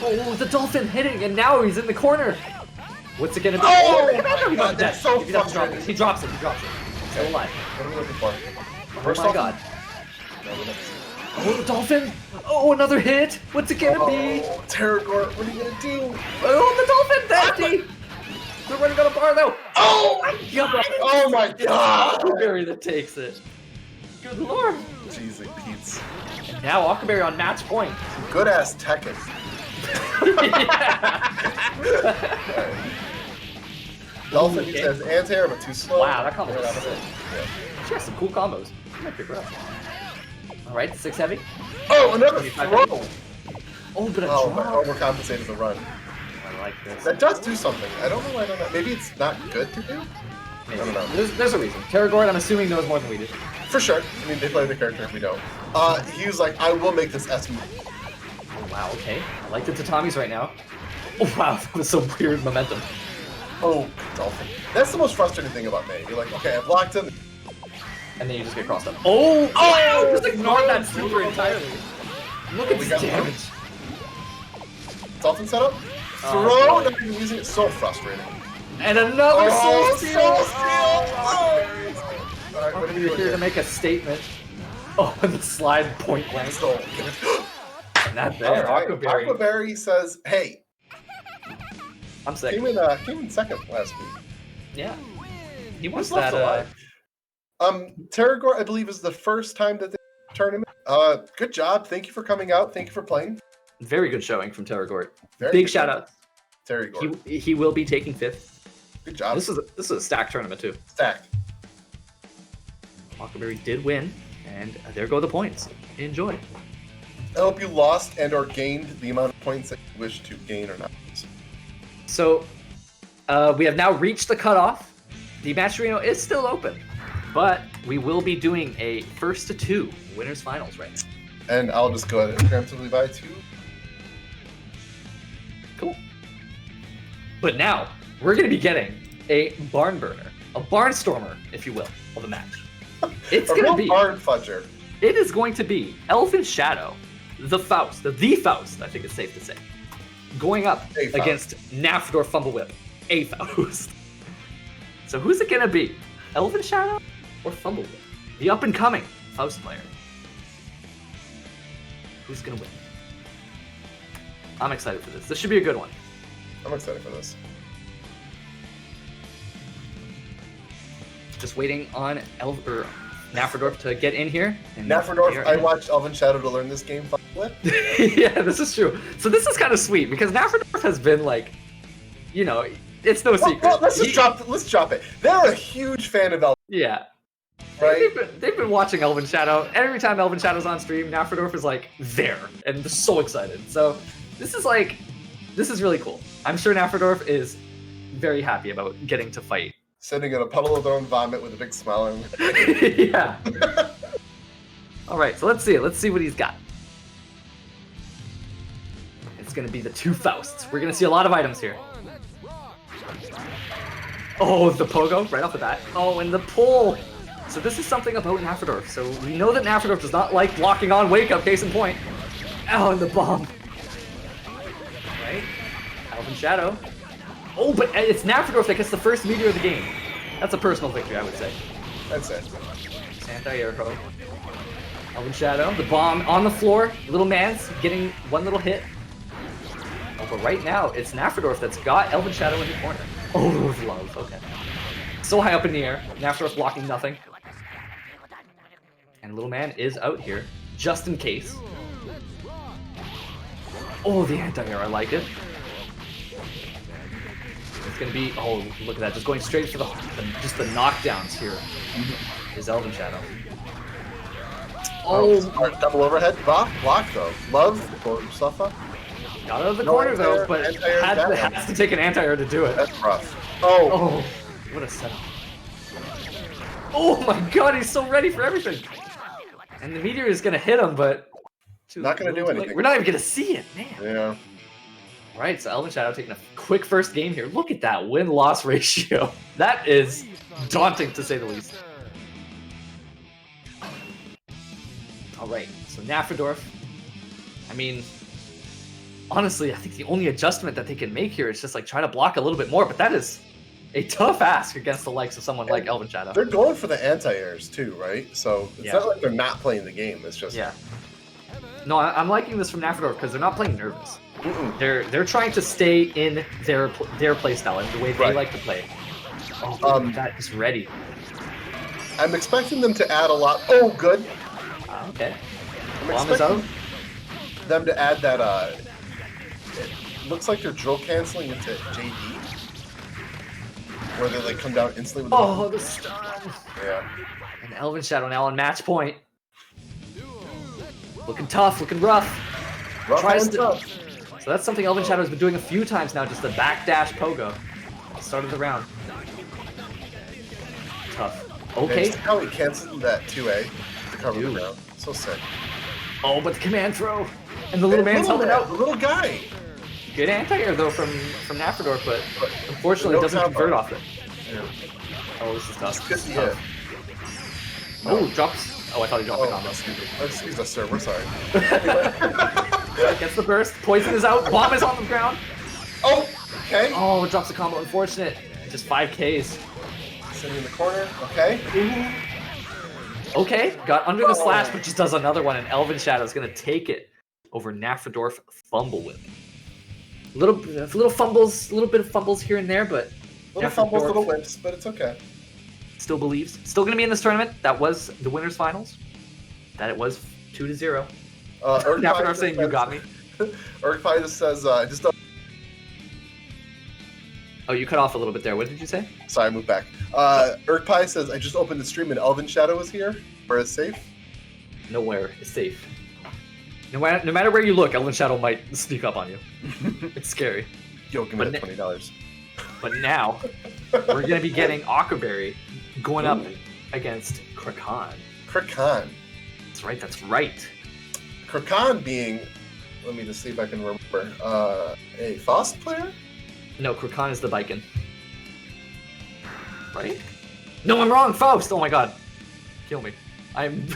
Oh, the dolphin hitting, and now he's in the corner. What's it gonna be? Oh, my God, that's so frustrating. He drops it. Still alive. What are we looking for? Oh my god. Oh, the dolphin! Oh, another hit! What's it gonna be? Oh, Gort, what are you gonna do? Oh, the dolphin's empty! They're running on a bar though! Oh my god! Oh my god! Huckleberry that takes it. Good lord! Jeez, like Pete's. And now Huckleberry on match point. Good ass Tekken. Dolphin says anti-air, but too slow. Wow, that combo was sick. She has some cool combos. You might pick her up. Alright, 6 heavy. Oh, another throw! Oh, but a drop. Overcompensated the run. I like this. That does do something. I don't know why I don't know. Maybe it's not good to do? Maybe. I don't know. There's a reason. Gort, I'm assuming, knows more than we do. For sure. I mean, they play the character, we don't. He was like, I will make this S move. Oh, wow, okay. I like the tatamis right now. Oh, wow, that was some weird momentum. Oh, Dolphin. That's the most frustrating thing about May. You're like, okay, I've locked him. And then you just get crossed up. Oh! Oh! Just ignored that super entirely. Look at this damage. Dolphin setup? Throw! Not even using it. So frustrating. And another soul steal! Alright, what are we You're doing here to make a statement. Oh, and the slide point blank. So, And that's it. Huckleberry. Huckleberry says, hey. I'm sick. Came in second last week. Yeah. He wants that, Gort, I believe, is the first time that they tournament. Good job. Thank you for coming out. Thank you for playing. Very good showing from Gort. Very Big shout out. Gort. He will be taking 5th. Good job. This is a stacked tournament too. Stacked. Huckleberry did win, and there go the points. Enjoy. I hope you lost and or gained the amount of points that you wish to gain or not. So, we have now reached the cutoff. The match arena is still open, but we will be doing a 1st to 2 winners finals right now. And I'll just go ahead and preemptively buy 2. Cool. But now, we're going to be getting a barn burner, a barnstormer, if you will, of a match. It's going to be barn fudger. It is going to be Elven Shadow, the Faust, I think it's safe to say, going up against Naphthadorf Fumble Whip, a Faust. So who's it going to be? Elven Shadow or Fumble Whip? The up-and-coming Faust player. Who's going to win? I'm excited for this. This should be a good one. I'm excited for this. Just waiting on Naphthadorf to get in here. Naphthadorf, I watched Elven Shadow to learn this game. Yeah, this is true. So this is kind of sweet because Naphthadorf has been like, you know, it's no secret. Well, let's drop it. They're a huge fan of Elven. Yeah. Right? They've been watching Elven Shadow. Every time Elven Shadow's on stream, Naphthadorf is like there and they're so excited. So this is really cool. I'm sure Naphthadorf is very happy about getting to fight. Sitting in a puddle of their own vomit with a big smile on. Yeah. All right, so let's see what he's got. It's gonna be the 2 Fausts. We're gonna see a lot of items here. Oh, the pogo right off the bat. Oh, and the pull. So this is something about Naphthadorf. So we know that Naphthadorf does not like blocking on wake up, case in point. Oh, and the bomb. Right? Elven Shadow. Oh, but it's Naphthadorf that gets the first meteor of the game. That's a personal victory, I would say. I'd say. Anti-air hook. Elven Shadow, the bomb on the floor. Little man's getting one little hit. Oh, but right now, it's Naphthadorf that's got Elven Shadow in the corner. Oh, love, okay. So high up in the air. Naphthadorf blocking nothing. And little man is out here, just in case. Oh, the anti-air, I like it. It's gonna be, oh, look at that, just going straight for just the knockdowns here. Is Elven Shadow. Oh, smart double overhead. Block though. Love, pull yourself up. Got out of the corner though, but has to take an anti-air to do it. That's rough. Oh, what a setup. Oh my god, he's so ready for everything. And the meteor is gonna hit him, but not gonna do anything. We're not even gonna see it, man. Yeah. Right, so Elven Shadow taking a quick first game here. Look at that win-loss ratio. That is daunting to say the least. Alright, so Naphthadorf. I mean, honestly, I think the only adjustment that they can make here is just like try to block a little bit more, but that is a tough ask against the likes of someone like Elven Shadow. They're going for the anti-airs too, right? So it's not like they're not playing the game, it's just... Yeah. No, I'm liking this from Naphthadorf because they're not playing nervous. They're trying to stay in their play style and the way they like to play. Oh, that is ready. I'm expecting them to add a lot... Oh, good. Okay. I'm expecting them to add that, it looks like they're drill canceling into JD. Where they like come down instantly with the stun. Yeah. And Elven Shadow now on match point. Looking tough, looking rough. Tries to... tough. So that's something Elven Shadow has been doing a few times now, just the backdash pogo. Start of the round. Tough. Okay. And how he canceled that 2A to cover the round. So sick. Oh, but the command throw. And the little man's helping out. The little guy. Good anti-air though from Naphthadorf, but unfortunately doesn't convert off it. Yeah. Oh, this is tough. This is tough. Oh, drops. Oh, I thought he dropped the combo. Excuse us, sir. We're sorry. Gets the burst. Poison is out. Bomb is on the ground. Oh, okay. Oh, drops the combo. Unfortunate. Just 5Ks. Sitting in the corner. Okay. Okay. Got under the slash, but just does another one, and Elven Shadow is going to take it over Naphthadorf Fumble Whip. Little fumbles, a little bit of fumbles here and there, but little fumbles, little whips, but it's okay. Still believes. Still going to be in this tournament. That was the winners finals. That it was 2-0. Naphthadorf saying you got me. Urkpie just says just don't... Oh, you cut off a little bit there. What did you say? Sorry, I moved back. Urkpie says I just opened the stream and Elven Shadow is here. Where is safe? Nowhere is safe. No matter where you look, Elven Shadow might sneak up on you. It's scary. Yo, give me that $20. But now, we're going to be getting Aquaberry going up against Krakon. Krakon. That's right, that's right. Krakon being, let me just see if I can remember, a Faust player? No, Krakon is the Viking. Right? No, I'm wrong, Faust! Oh my god. Kill me. I'm...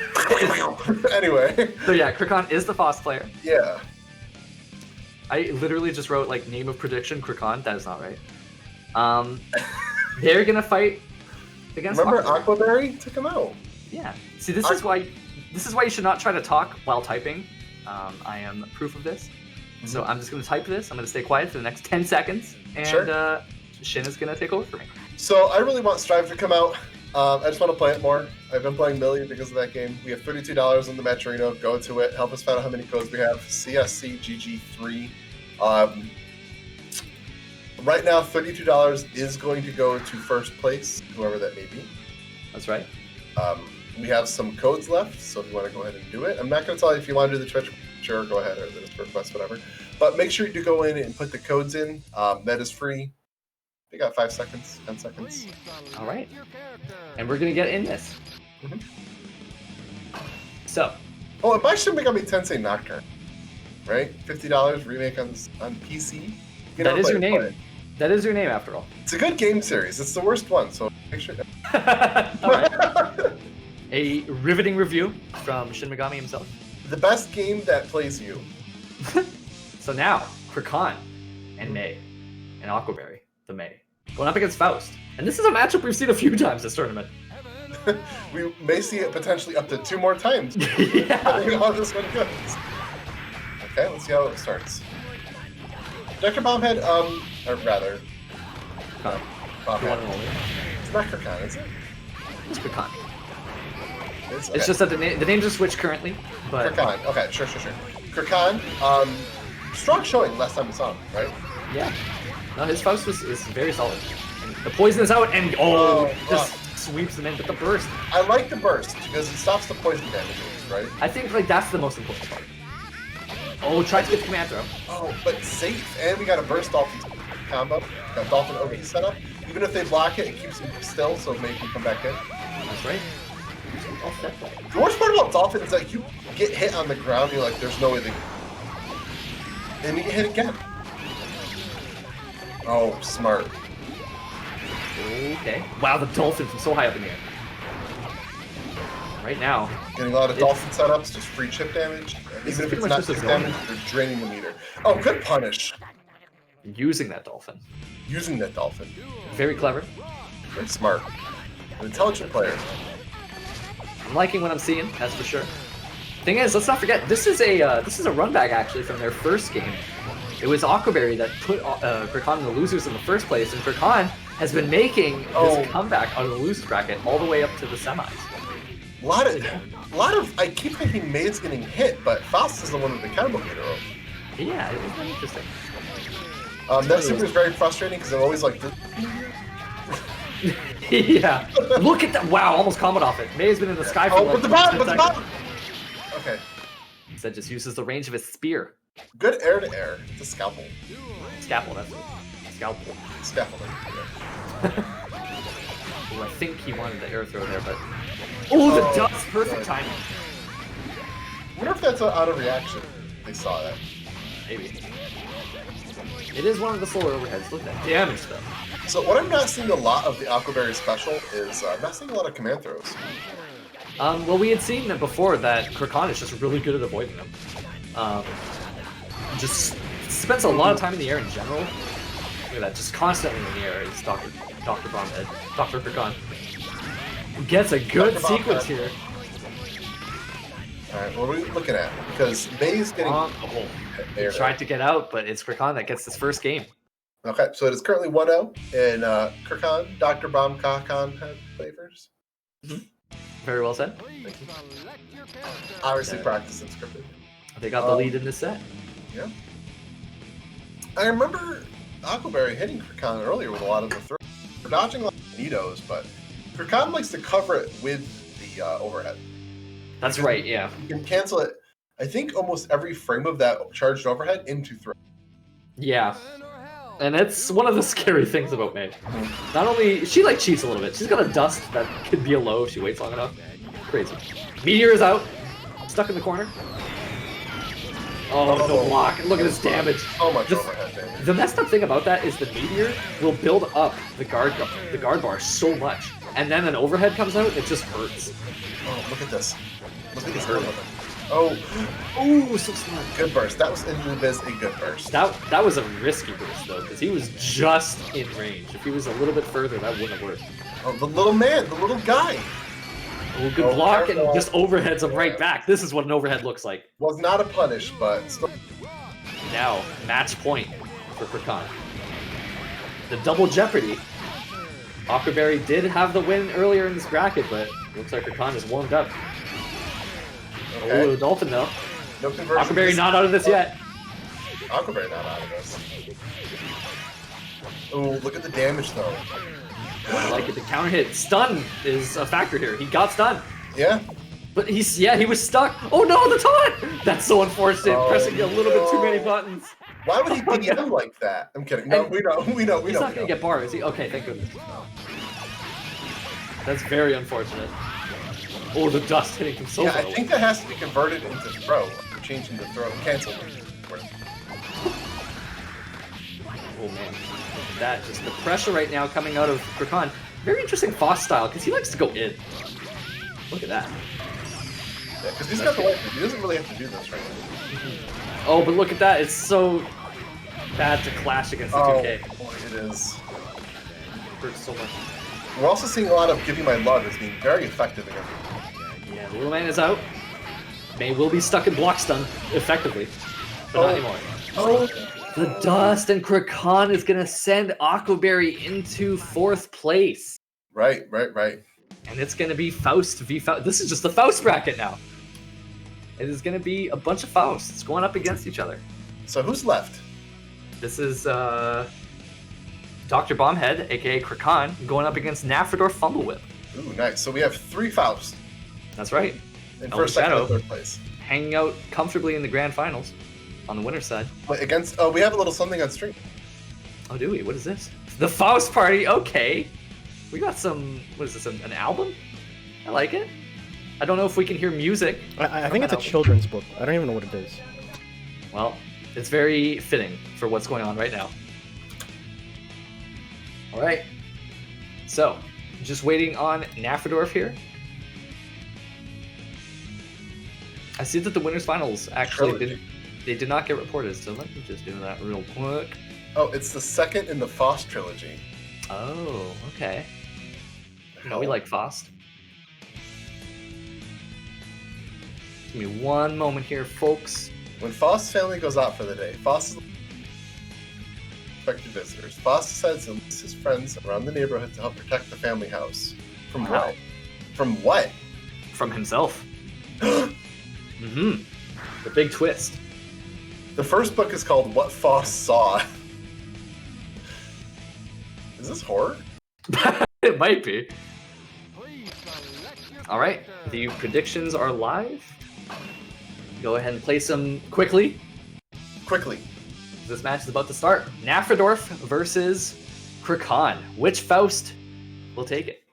Anyway. So yeah, Krakon is the Faust player. Yeah. I literally just wrote, like, name of prediction, Krakon. That is not right. They're gonna fight against Remember Aquaberry took him out. Yeah. See, this is why you should not try to talk while typing. I am proof of this. So I'm just gonna type this. I'm gonna stay quiet for the next 10 seconds, and Shin is gonna take over for me. So I really want Strive to come out. I just want to play it more. I've been playing Millie because of that game. We have $32 on the Metrino. Go to it. Help us find out how many codes we have. CSCGG3. Right now, $32 is going to go to first place, whoever that may be. That's right. We have some codes left, so if you want to go ahead and do it. I'm not going to tell you if you want to do the Twitch, sure, go ahead, or the Discord request, whatever. But make sure you do go in and put the codes in. That is free. We got 5 seconds, 10 seconds. All right. And we're going to get in this. So. Oh, and buy Shin Megami Tensei Nocturne. Right? $50 remake on PC. That is your name. That is your name, after all. It's a good game series. It's the worst one, so make sure. All right. A riveting review from Shin Megami himself. The best game that plays you. So now, Krakon and May and Aquaberry, the May, going up against Faust. And this is a matchup we've seen a few times this tournament. we may see it potentially up to 2 more times. Yeah. Depending on how this one goes. Okay, let's see how it starts. Dr. Bombhead, or rather, Bombhead. It's not Krakon, is it? It's Krakon. It's It's just that the names are switched currently, but Krakon. Okay, sure. Krakon, strong showing last time we saw him, right? yeah. No, his Faust is very solid. And the poison is out, and just sweeps him in with the burst. I like the burst because it stops the poison damage, right? I think like that's the most important part. Oh, try to get the command throw. Oh, but safe, and we got a burst Dolphin combo. Got Dolphin OB set up. Even if they block it, it keeps him still, so maybe he can come back in. That's right. The worst part about Dolphin is that you get hit on the ground, you're like, there's no way they can. And you get hit again. Oh, smart. Okay. Wow, the Dolphin from so high up in the air. Right now. Getting a lot of Dolphin setups, just free chip damage. Even if it's not chip damage, they're draining the meter. Oh, good punish. Using that Dolphin. Using that Dolphin. Very clever. Very smart. An intelligent player. I'm liking what I'm seeing, that's for sure. Thing is, let's not forget, this is a run back actually from their first game. It was Aquaberry that put Krakon in the losers in the first place, and Krakon has been making this comeback out of the losers bracket all the way up to the semis. A lot of. I keep thinking Maid's getting hit, but Faust is the one with the combo meter. Yeah, it was very interesting. That super is very frustrating because I'm always like. Yeah. Look at that! Wow, almost comboed off it. May has been in the sky for like. But the bottom! Okay. Instead, just uses the range of his spear. Good air to air. It's a scalpel. Scalpel, that's it. Scalpel. Scaffolding. Ooh, I think he wanted the air throw there, but. Oh, the dust! Perfect timing. I wonder if that's out of reaction. They saw that. Maybe. It is one of the slower overheads. Look at that damage, though. So what I'm not seeing a lot of the Aquaberry special is I'm not seeing a lot of command throws. Well, we had seen that before that Krakon is just really good at avoiding them. Just spends a lot of time in the air in general. Look at that, just constantly in the air is Dr. Bombhead, Dr. Krakon. Gets a good sequence here. Alright, what are we looking at? Because May's getting... He tried to get out, but it's Krakon that gets this first game. Okay, so it is currently 1-0 in Krakon, Dr. Bomb Krakon flavors. Very well said. Thank you. Obviously practice and scripted. They got the lead in this set. Yeah. I remember Aquaberry hitting Krakon earlier with a lot of the throws. We're dodging a lot of Nidos, but Krakon likes to cover it with the overhead. That's right, yeah. You can cancel it, I think, almost every frame of that charged overhead into throw. Yeah. And it's one of the scary things about May. Not only, she like cheats a little bit. She's got a dust that could be a low if she waits long enough. Crazy. Meteor is out. Stuck in the corner. Oh, no block. Look at this damage. So much overhead damage. The messed up thing about that is the meteor will build up the guard bar so much. And then an overhead comes out, it just hurts. Oh, look at this. Look at this hurt. Oh, ooh, so smart. Good burst. That was in the biz a good burst. That was a risky burst though, because he was just in range. If he was a little bit further, that wouldn't have worked. Oh, the little man, the little guy. Oh, good block and just overheads him right back. This is what an overhead looks like. Was not a punish, but still. Now, match point for Krakon. The double jeopardy. Aquaberry did have the win earlier in this bracket, but looks like Krakon is warmed up. Okay. Oh, the Dolphin though. No conversion. Aquaberry not out of this yet. Aquaberry not out of this. Oh, look at the damage though. I like it. The counter hit. Stun is a factor here. He got stunned. Yeah. But he was stuck. Oh no, the taunt! That's so unfortunate. Pressing a little bit too many buttons. Why would he DM like that? I'm kidding. No, we know. He's not gonna get bar, is he? Okay, thank goodness. That's very unfortunate. Oh, the dust hitting him so low. Yeah, I think that has to be converted into throw. Changing the throw. Cancel. Oh man. That just the pressure right now coming out of Krakon. Very interesting Foss style, because he likes to go in. Look at that. Yeah, because he's got the life. He doesn't really have to do this right now. Oh, but look at that. It's so bad to clash against the 2K. Boy, it is. It hurts so much. We're also seeing a lot of Give Me My Love as being very effective against. Yeah, the little man is out. May will be stuck in block stun effectively, but not anymore. Oh, The dust and Krakon is gonna send Aquaberry into 4th place. right. And it's gonna be Faust v Faust. This is just the Faust bracket now. It is gonna be a bunch of Fausts going up against each other. So who's left? This is Dr. Bombhead, aka Krakon, going up against Naphthadorf Fumblewhip. Ooh, nice. So we have 3 Faust That's right. in Elven first, second, Shadow. and 3rd place. Hanging out comfortably in the grand finals on the winner's side. Wait, against. Oh, we have a little something on stream. Oh, do we? What is this? The Faust Party. Okay. We got some. What is this? An album? I like it. I don't know if we can hear music. I think it's a children's book. I don't even know what it is. Well, it's very fitting for what's going on right now. All right. So, just waiting on Naphthadorf here. I see that the winners finals actually did not get reported, so let me just do that real quick. Oh, it's the second in the Faust trilogy. Oh, okay. No, we like Faust. Give me one moment here, folks. When Faust's family goes out for the day, Faust is expected visitors. Faust decides to enlist his friends around the neighborhood to help protect the family house. From Wow. what? From what? From himself. Mm-hmm. The big twist. The first book is called What Faust Saw. Is this horror? It might be. All right, the predictions are live. Go ahead and place them quickly. Quickly. This match is about to start. Naphthadorf versus Krakon. Which Faust will take it?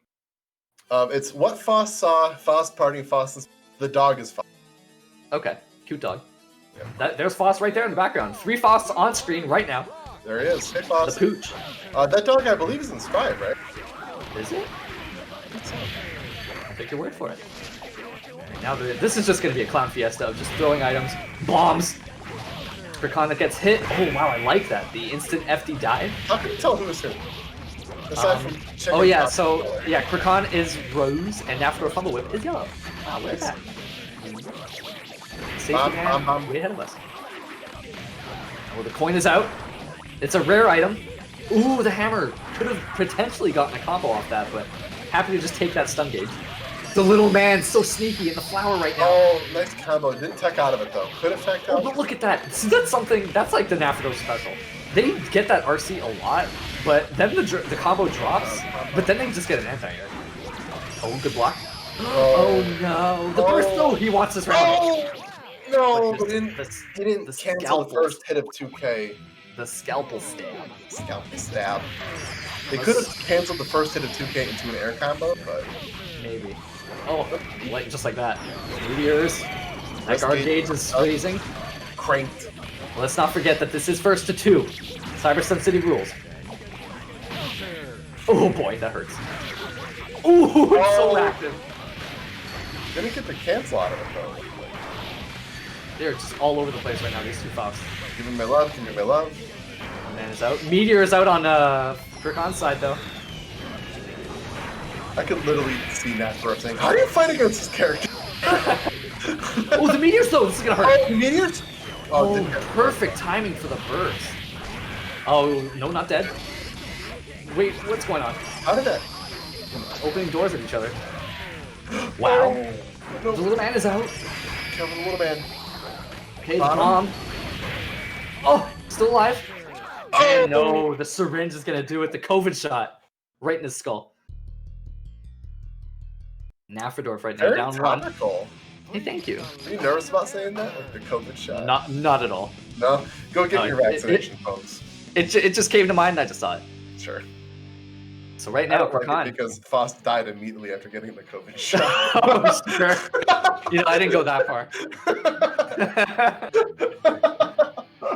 It's What Faust Saw, Faust Party, Faust. The dog is Faust. Okay, cute dog. Yeah. There's Faust right there in the background. 3 Fausts on screen right now. There he is. Hey, The Faust. pooch. That dog, I believe, is inscribed, right? Is it? I'll take your word for it. Now this is just going to be a clown fiesta of just throwing items, bombs. Krakon that gets hit. Oh wow, I like that. The instant FD dive. How can you tell who is who? Aside from chicken Oh yeah, pot. so yeah, Krakon is rose and Naphthadorf Fumblewhip is yellow. Wow, look at that. Safety man, way ahead of us. Oh, the coin is out. It's a rare item. Ooh, the hammer could have potentially gotten a combo off that, but happy to just take that stun gauge. The little man so sneaky in the flower right now. Oh, nice combo. Didn't tech out of it though. Could have teched Oh, out. but look at that. See, that's something, that's like the Naphthadorf special. They get that RC a lot, but then the combo drops, but then they just get an anti-air. Oh, good block. Oh no. The burst, no, he wants this round. Oh no! But He didn't the cancel the scalpel. first hit of 2K. The scalpel stab. Scalpel stab. They could have canceled the first hit of 2K into an air combo, but Maybe. Oh, like just like that. Meteors. That Let's guard be- gauge is raising. cranked. Let's not forget that this is first to 2. Cyber Sun City rules. Oh boy, that hurts. Ooh, it's so Oh. active. Didn't get the cancel out of it though. They're just all over the place right now, these 2 Fausts. Give me my love, give me my love. Man is out. Meteor is out on Krakon's side though. I could literally see Naphthadorf saying, "How do you fight against this character?" Oh, the meteors though, this is gonna hurt. Oh, meteors! Oh, didn't get- perfect timing for the burst. Oh, no, not dead. Wait, what's going on? How did that? Opening doors at each other. Wow. No, The little man is out. kill the little man. Okay, the Bottom. bomb. Oh, still alive. Oh! And no, the syringe is gonna do it. The COVID shot. Right in his skull. Naphthadorf right now, Very down 1. topical. Hey, thank you. Are you nervous about saying that? Like the COVID shot? Not at all. No? Go get No, your it- vaccination, folks. It just came to mind and I just saw it. Sure. So right I now, don't like Krakon. it because Faust died immediately after getting the COVID shot. Oh, sure. You know, I didn't go that far.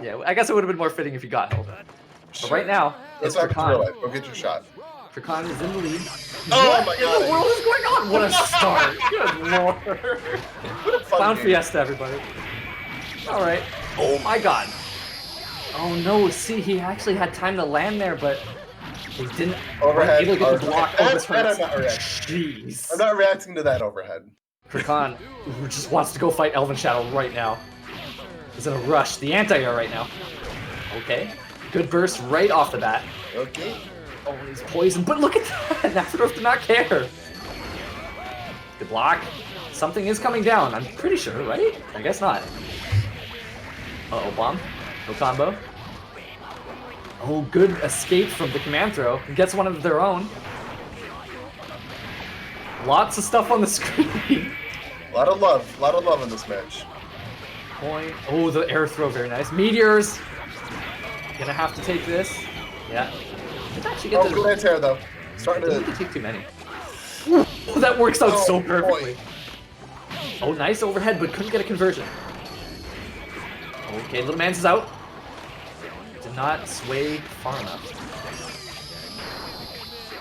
Yeah, I guess it would have been more fitting if you got help. But right now, Let's it's talk to real Krakon. life. Go get your shot. Krakon is in the lead. Oh What my in God. the world is going on? What a start! Good lord! What a fun Clown game. fiesta, everybody. All right. Oh my god. Oh no! See, he actually had time to land there, but He didn't Overhead. able to get the block. Oh, this And I'm hurts. not reacting. Jeez. I'm not reacting to that overhead. Krakon just wants to go fight Elven Shadow right now. He's in a rush. The anti-air right now. Okay. Good burst right off the bat. Okay. Oh, he's poisoned. But look at that! Naphthadorf did not care. Good block. Something is coming down. I'm pretty sure, right? I guess not. Uh-oh, bomb. No combo. Oh, good escape from the command throw. Gets one of their own. Lots of stuff on the screen. A lot of love in this match. Point. Oh, the air throw, very nice. Meteors. Gonna have to take this. Yeah. Did actually get Good anti-air though. Starting Didn't to take too many. Oh, that works out so boy. perfectly. Oh, nice overhead, but couldn't get a conversion. Okay, little man's is out. Did not sway far enough.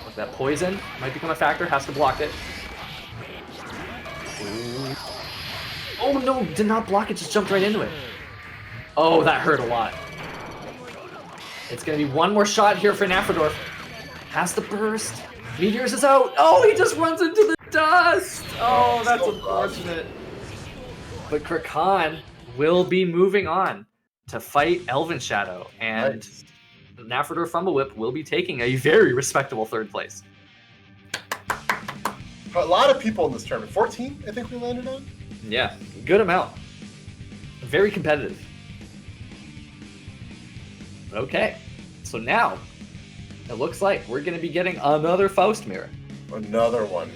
Look, that poison might become a factor. Has to block it. Ooh. Oh no, did not block it, just jumped right into it. Oh, that hurt a lot. It's gonna be one more shot here for Naphthadorf. Has the burst. Meteors is out. Oh, he just runs into the dust. Oh, that's unfortunate. But Krakon will be moving on to fight Elven Shadow, and Naphthadorf Fumble Whip will be taking a very respectable third place. A lot of people in this tournament. 14, I think we landed on. Yeah, good amount. Very competitive. Okay, so now it looks like we're going to be getting another Faust mirror. Another one.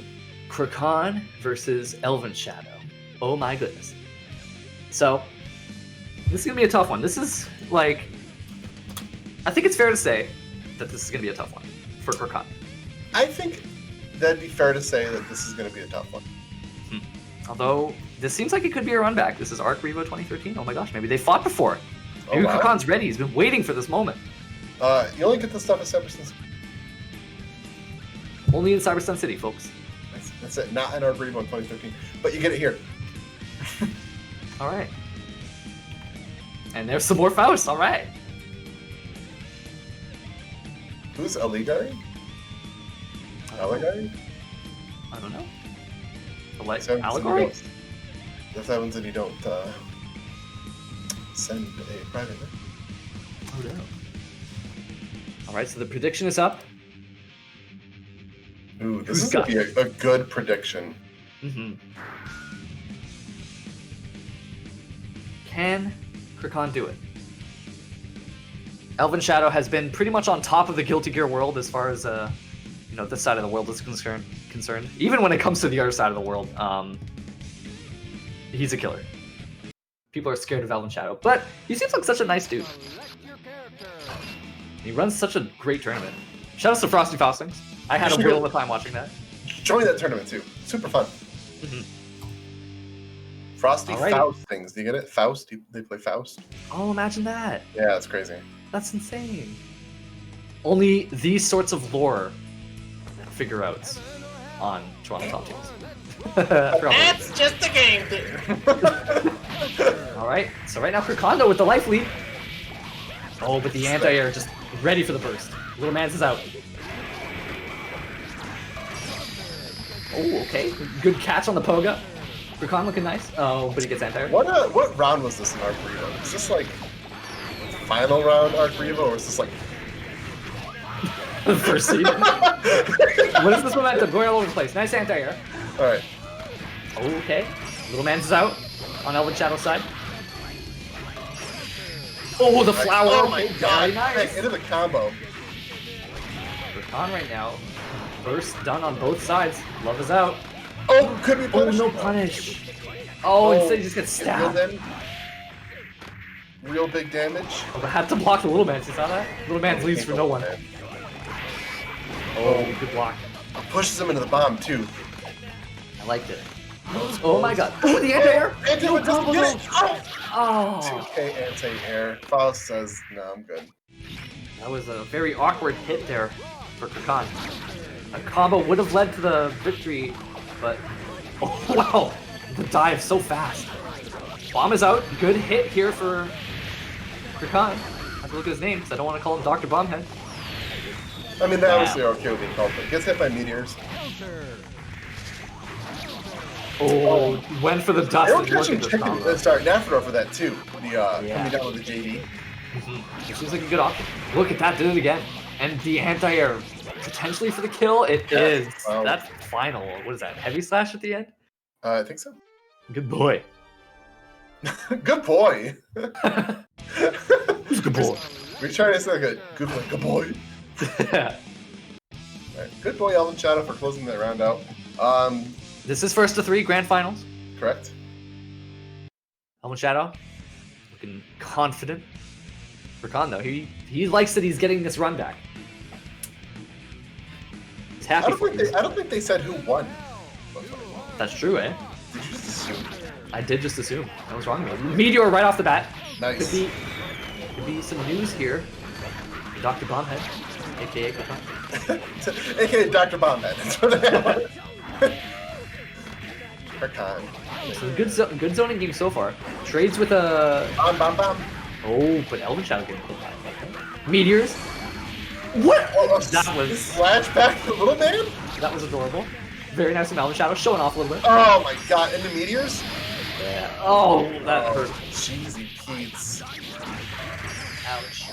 Krakon versus Elven Shadow. Oh my goodness. So, this is going to be a tough one. This is, like, I think it's fair to say that this is going to be a tough one for Krakon. I think that'd be fair to say that this is going to be a tough one. Although, this seems like it could be a run back. This is Arc Revo 2013. Oh my gosh, maybe they fought before. Maybe Krakon's ready. He's been waiting for this moment. You only get this stuff at Cyberstone City. Only in Cyberstone City, folks. That's it. Not in Arc Revo 2013. But you get it here. All right. And there's some more Faust. All right. Who's Aligari? Aligari? I don't know. The allegory? If that happens and you don't send a private link. Oh no. Alright, so the prediction is up. Ooh, this is going to be a good prediction. Mm-hmm. Can Krakon do it? Elven Shadow has been pretty much on top of the Guilty Gear world as far as this side of the world is concerned. Even when it comes to the other side of the world, he's a killer. People are scared of Elven Shadow, but he seems like such a nice dude. He runs such a great tournament. Shout out to Frosty Faustings. I had a real time watching that. Join that tournament too. Super fun. Mm-hmm. Frosty Faustings. Do you get it? Faust? They play Faust? Oh, imagine that. Yeah, that's crazy. That's insane. Only these sorts of lore figure outs on Toronto Top Teams. That's just a game, dude. Alright, so right now Krakon with the life lead. Oh, but the anti-air just ready for the burst. Little Mans is out. Oh, okay. Good catch on the Poga. Krakon looking nice. Oh, but he gets anti-air. What round was this in Arc Revo? Is this like final round Arc Revo, or is this like the first seed? What is this momentum? Going all over the place. Nice anti-air. Alright. Okay. Little Mans is out on Elven Shadow's side. Oh, the flower! Oh my god! Very nice. Hey, into the combo. Krakon right now. Burst done on both sides. Love is out. Oh, could be punished. Oh, no punish. Oh, instead he just gets stabbed. Real big damage. Oh, but had to block the Little Mans. You saw that? Little Mans leaves for no one. Oh, good block. Pushes him into the bomb too. I liked it. Oh my god. Oh, the anti-air! Anti-air doesn't get it! Oh! 2K anti-air. Faust says, no, I'm good. That was a very awkward hit there for Krakon. A combo would have led to the victory, but... Oh, wow! The dive so fast. Bomb is out. Good hit here for Krakon. I have to look at his name because I don't want to call him Dr. Bombhead. I mean, they obviously are okay with being called, but gets hit by meteors. Oh, went for the dust. They were And look catching at this chicken. combo. Sorry, Naphthadorf for that too. Coming down with the JD. It seems like a good option. Look at that, did it again. And the anti-air potentially for the kill. It is. Wow. That's final. What is that? Heavy slash at the end? I think so. Good boy. Good boy. Who's a good boy? We're trying to say like a good boy. Right. Good boy, Elven Shadow, for closing that round out. This is first to 3 grand finals. Correct. Elven Shadow looking confident. Krakon though, he likes that he's getting this run back. He's happy for it. I don't think they said who won. That's true, eh? Did you just assume? I did just assume. I was wrong. Meteor right off the bat. Nice. Could be some news here. Dr. Bombhead, aka Krakon. AKA Dr. Bombhead. That's what they are. Krakon. So good zoning game so far. Trades with a. Bam. Oh, but Elven Shadow getting killed by Meteors. What? That was Slash back the little man? that was adorable. Very nice from Elven Shadow, showing off a little bit. Oh my god, and the meteors? Yeah. Oh, that hurt. Cheesy Pete's. Ouch.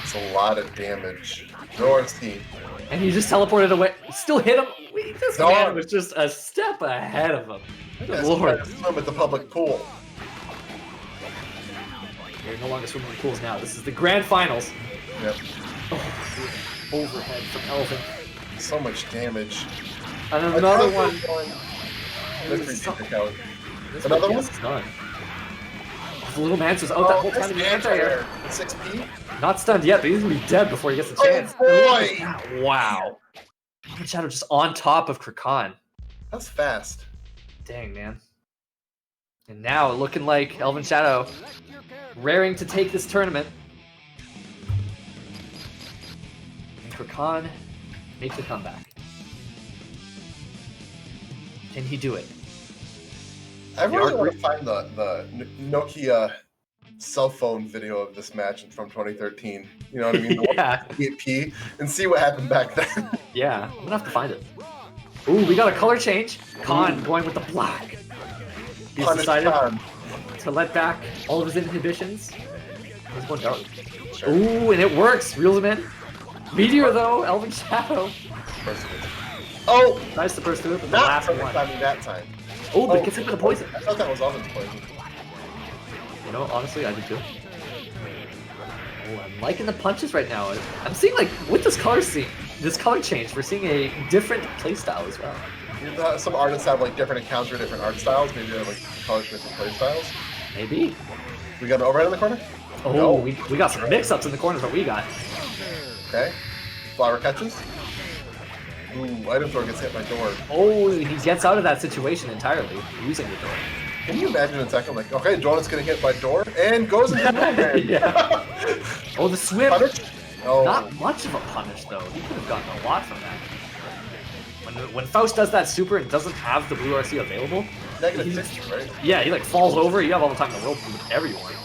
It's a lot of damage. No RC. And he just teleported away. Still hit him. This No. man was just a step ahead of him. Good lord. Swim at the public pool. You're no longer swimming in pools now. This is the grand finals. Yep. Oh, overhead from Elven. So much damage. And another one. Mystery Secret Coward. This Another one? Yes, done. The little man was out that whole time in the anti-air. 6P? Not stunned yet, but he's gonna be dead before he gets a chance. boy! Wow. Elven Shadow just on top of Krakon. That's fast. Dang, man. And now looking like Elven Shadow raring to take this tournament. And Krakon makes a comeback. Can he do it? I really want to find the Nokia cell phone video of this match from 2013. You know what I mean? The Yeah. 8P, and see what happened back then. Yeah, I'm gonna have to find it. Ooh, we got a color change. Khan going with the black. He's Punish decided Khan. to let back all of his inhibitions. He's going dark. Sure. Ooh, and it works. Reels him in. Meteor though, Elven Shadow. Oh! Nice to burst through it, but the Not last perfect one. timing that time. Oh, but it gets hit with a poison. I thought that was Alvin's poison. You know, honestly, I did too. Oh, I'm liking the punches right now. I'm seeing like with this color change, we're seeing a different playstyle as well. Some artists have like different accounts for different art styles. Maybe they have like colors for different play styles. Maybe. We got an overhead in the corner? Oh, No. we got some mix-ups in the corners, but we got. Okay. Flower catches. Ooh, item thrower gets hit by door. Oh, he gets out of that situation entirely, using the door. Can you imagine in a second, like, okay, Jonah's gonna get by door and goes into the Yeah. Oh, the swim. Punish? Oh, Not much of a punish though. He could have gotten a lot from that. When Faust does that super and doesn't have the blue RC available, negative he's- 60, right? yeah, he like falls over. You have all the time in the world to do whatever you want.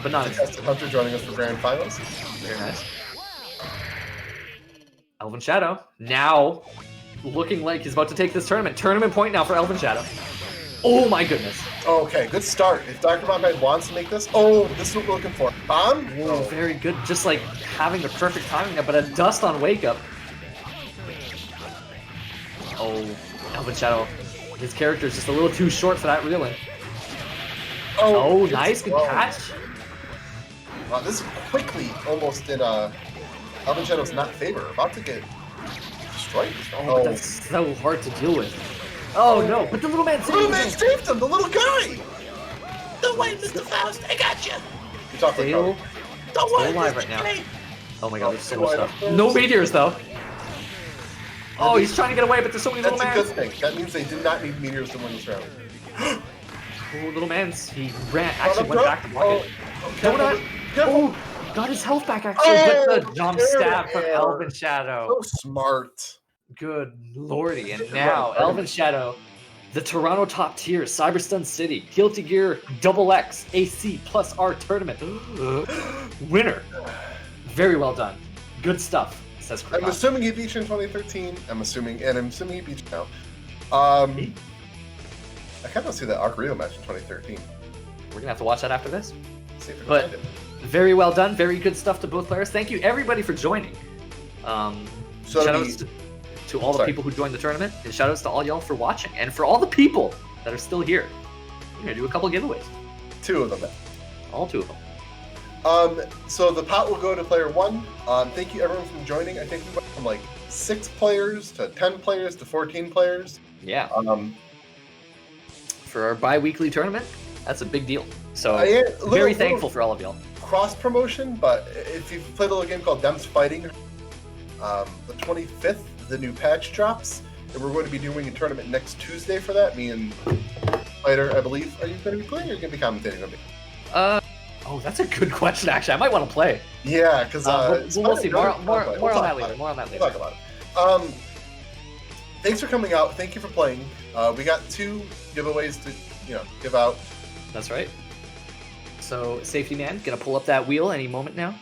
But not Tested Hunter joining us for grand finals. very nice. Elven Shadow now looking like he's about to take this tournament. Tournament point now for Elven Shadow. Oh my goodness. Okay, good start. If Dr. Bombhead wants to make this, oh, this is what we're looking for. Bomb? Oh, very good. Just like having the perfect timing there, but a dust on wake up. Oh, Elven Shadow. His character is just a little too short for that reeling. Oh, it's nice. Good slow. catch. Wow, this is quickly almost in Elven Shadow's not favor. About to get destroyed. Oh, but that's so hard to deal with. Oh no, but the little man The little saved man him. saved him, the little guy! Don't worry, Mr. Faust, I got you. You talk like Still, Don't still worry, alive Mr. right now. Blade. Oh my god, there's so Oh, much I stuff. don't- No meteors though. Oh, he's trying to get away, but there's so many That's little a good mans. thing. That means they did not need meteors to win this round. Oh, little mans. He ran, actually went back to block it. Careful, Donut. careful. Oh, got his health back actually, Oh, but the jump stab from there. Elven Shadow. So smart. Good lordy. And now, Elven Shadow, the Toronto top tier, Cyberstun City, Guilty Gear XX AC+R tournament winner. Very well done. Good stuff, says Krakon. I'm assuming he beat you in 2013. I'm assuming he beat you now. I kind of see that Arc Rio match in 2013. We're gonna have to watch that after this. See if we can But find it. very well done, very good stuff to both players. Thank you everybody for joining. So Shoutouts to all the Sorry. people who joined the tournament, and shoutouts to all y'all for watching, and for all the people that are still here. We're gonna do a couple giveaways. 2 of them. All 2 of them. So the pot will go to player 1. Thank you everyone for joining. I think we went from like 6 players to 10 players to 14 players. Yeah. For our bi-weekly tournament, that's a big deal. So very thankful for all of y'all. Cross promotion, but if you've played a little game called Dem's Fighting, the 25th, the new patch drops, and we're going to be doing a tournament next Tuesday for that. Me and Fighter, I believe. Are you going to be playing or are you going to be commentating on me? Oh, that's a good question, actually. I might want to play. Yeah, because we'll see. More on that later. We'll talk about it. Thanks for coming out. Thank you for playing. We got 2 giveaways to give out. That's right. So, Safety Man, gonna pull up that wheel any moment now.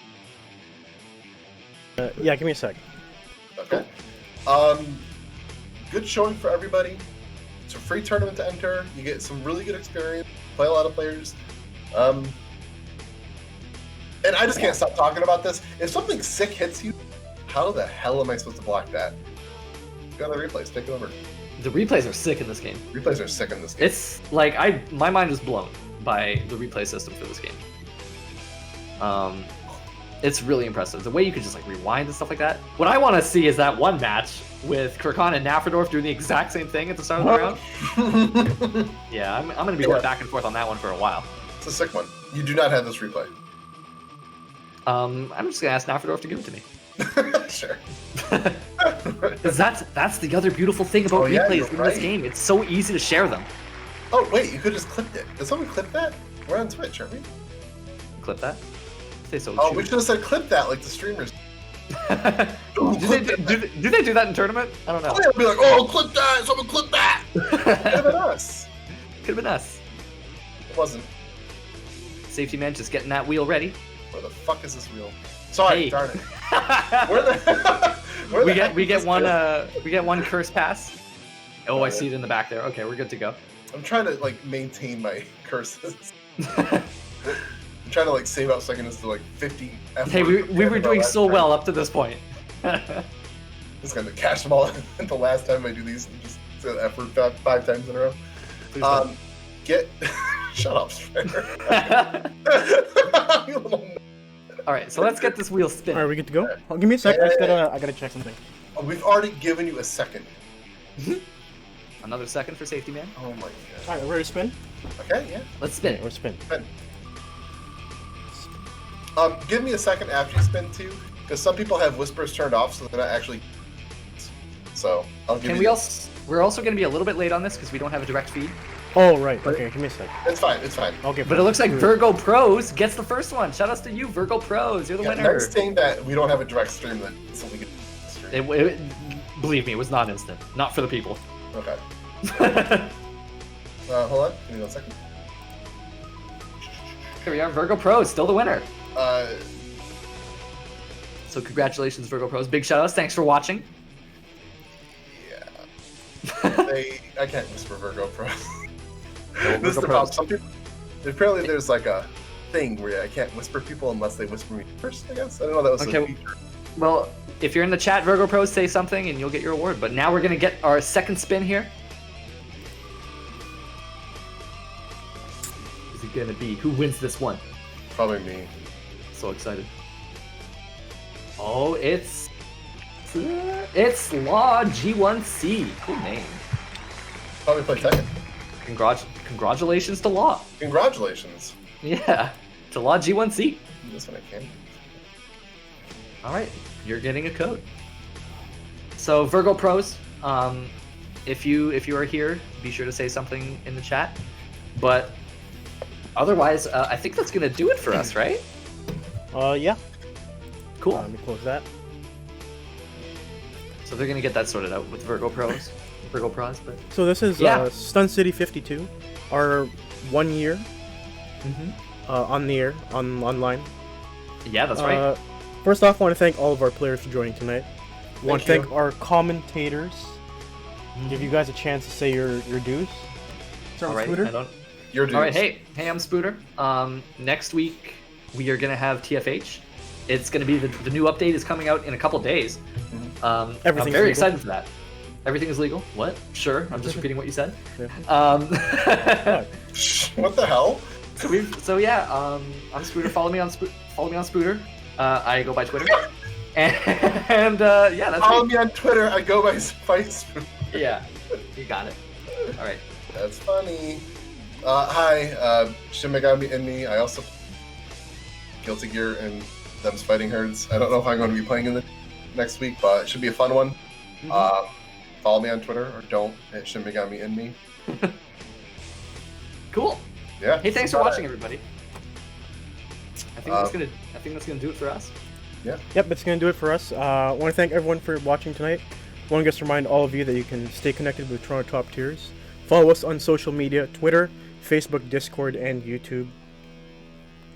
Yeah, give me a sec. Okay. Good showing for everybody. It's a free tournament to enter. You get some really good experience. Play a lot of players. And I just can't stop talking about this. If something sick hits you, how the hell am I supposed to block that? Go to the replays. Take it over. The replays are sick in this game. Replays are sick in this game. It's like my mind is blown by the replay system for this game. It's really impressive. The way you can just like rewind and stuff like that. What I want to see is that one match with Krakon and Naphthadorf doing the exact same thing at the start of the round. Yeah, I'm going to be going back and forth on that one for a while. It's a sick one. You do not have this replay. I'm just going to ask Naphthadorf to give it to me. Sure. Because that's the other beautiful thing about replays in this game. It's so easy to share them. Oh, wait, you could just clipped it. Did someone clip that? We're on Twitch, aren't we? Clip that? Say so. Oh, we should have said clip that like the streamers. do they do that in tournament? I don't know. They'll be like, oh, clip that! Someone clip that! Could have been us. Could have been us. It wasn't. Safety Man just getting that wheel ready. Where the fuck is this wheel? Sorry, Hey. darn it. Where the we get one curse pass. Oh, I see it in the back there. Okay, we're good to go. I'm trying to like maintain my curses. I'm trying to like save out seconds to like 50. Hey, we were doing so well up to this point. Just gonna cash them all the last time I do these. Just effort 5 times in a row. Please don't. Shut up, Strider. You little All right, so let's get this wheel All spinning. right, we good to go? Oh, give me a sec. I gotta check something. We've already given you a second. Another second for Safety Man. Oh my All god. right, we're ready to spin. Okay, yeah. Let's spin Okay, it. we're spin. Give me a second after you spin too, because some people have whispers turned off, so they're not actually. So I'll give Can you. we also? We're also going to be a little bit late on this because we don't have a direct feed. Oh right. Okay, give me a sec. It's fine. It's fine. Okay. But it looks like Virgo Pros gets the first one. Shout outs to you, Virgo Pros. You're the Yeah, winner. next thing that we don't have a direct stream, so we get stream. Believe me, it was not instant. Not for the people. Okay. Hold on. Give me 1 second. Here we are, Virgo Pros, still the winner. Uh, So congratulations, Virgo Pros. Big shout outs. Thanks for watching. yeah. I can't whisper Virgo Pros. Virgo This is the Pros. problem. Some people. Apparently, there's like a thing where I can't whisper people unless they whisper me first. I guess I don't know. That was a Okay. feature. Well, if you're in the chat, Virgo Pros, say something and you'll get your award. But now we're going to get our second spin here. Is it going to be? Who wins this one? Probably me. So excited. Oh, it's Law G1C. Cool name. Probably play second. Congratulations to Law. Congratulations. Yeah, to Law G1C. This one I can. All right, you're getting a code. So Virgo Pros, if you are here, be sure to say something in the chat. But otherwise, I think that's gonna do it for us, right? Yeah. Cool. Let me close that. So they're gonna get that sorted out with Virgo Pros, but So this is Yeah. Stun City 52, our 1 year on the air online. yeah, that's right. First off, I want to thank all of our players for joining tonight. I want to Thank thank our commentators. Give you guys a chance to say your dues. Start with Alright, Scooter. I don't. Your dudes. All right, hey, I'm Spooter. Next week we are gonna have TFH. It's gonna be the new update is coming out in a couple days. I'm Everything's very legal. excited for that. Everything is legal. What? Sure. I'm just repeating what you said. What the hell? So yeah, I'm Spooter. Follow me on Spooter. I go by Twitter. And yeah, that's Follow me. me on Twitter. I go by Spice. Yeah, you got it. All right. That's funny. Hi, Shin Megami and me. I also Guilty Gear and Them's Fighting Herds. I don't know if I'm going to be playing in the next week, but it should be a fun one. Follow me on Twitter or don't at Shin Megami and me. Cool. Yeah. Hey, thanks for Bye. watching, everybody. I think that's gonna do it for us. Yep, that's going to do it for us. I want to thank everyone for watching tonight. I want to just remind all of you that you can stay connected with Toronto Top Tiers. Follow us on social media, Twitter, Facebook, Discord, and YouTube. You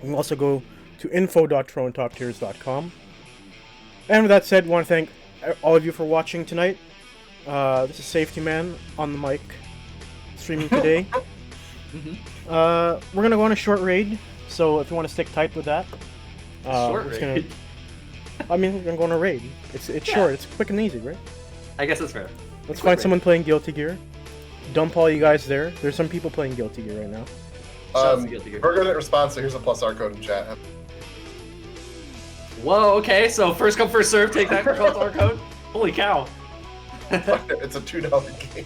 can also go to info.torontoptiers.com. And with that said, I want to thank all of you for watching tonight. This is Safety Man on the mic, streaming today. We're going to go on a short raid, so if you want to stick tight with that. Short we're just raid? I mean, we're going to go on a raid. It's short, it's quick and easy, right? I guess that's fair. Let's Quick find raid. someone playing Guilty Gear. Dump all you guys there. There's some people playing Guilty Gear right now. Shout out to Guilty Gear. We're good at response, so here's a +R code in chat. Whoa, okay, so first come, first serve, take that our code. Holy cow. It's a $2 game.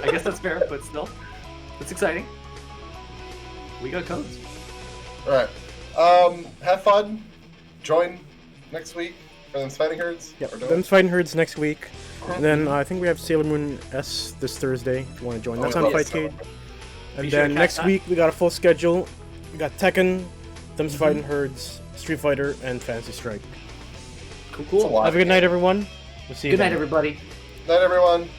I guess that's fair, but still. It's exciting. We got codes. Alright. Have fun. Join next week for Them's Fighting Herds. Yep. Or don't. Them's Fighting Herds next week. And then I think we have Sailor Moon S this Thursday if you want to join. That's on we love Fightcade. Sailor And Be sure to then catch next that. week we got a full schedule. We got Tekken, Them's Fighting Herds, Street Fighter, and Fantasy Strike. Cool, It's a cool. lot. Have a good night, everyone. We'll see you Good night, then. everybody. Night, everyone.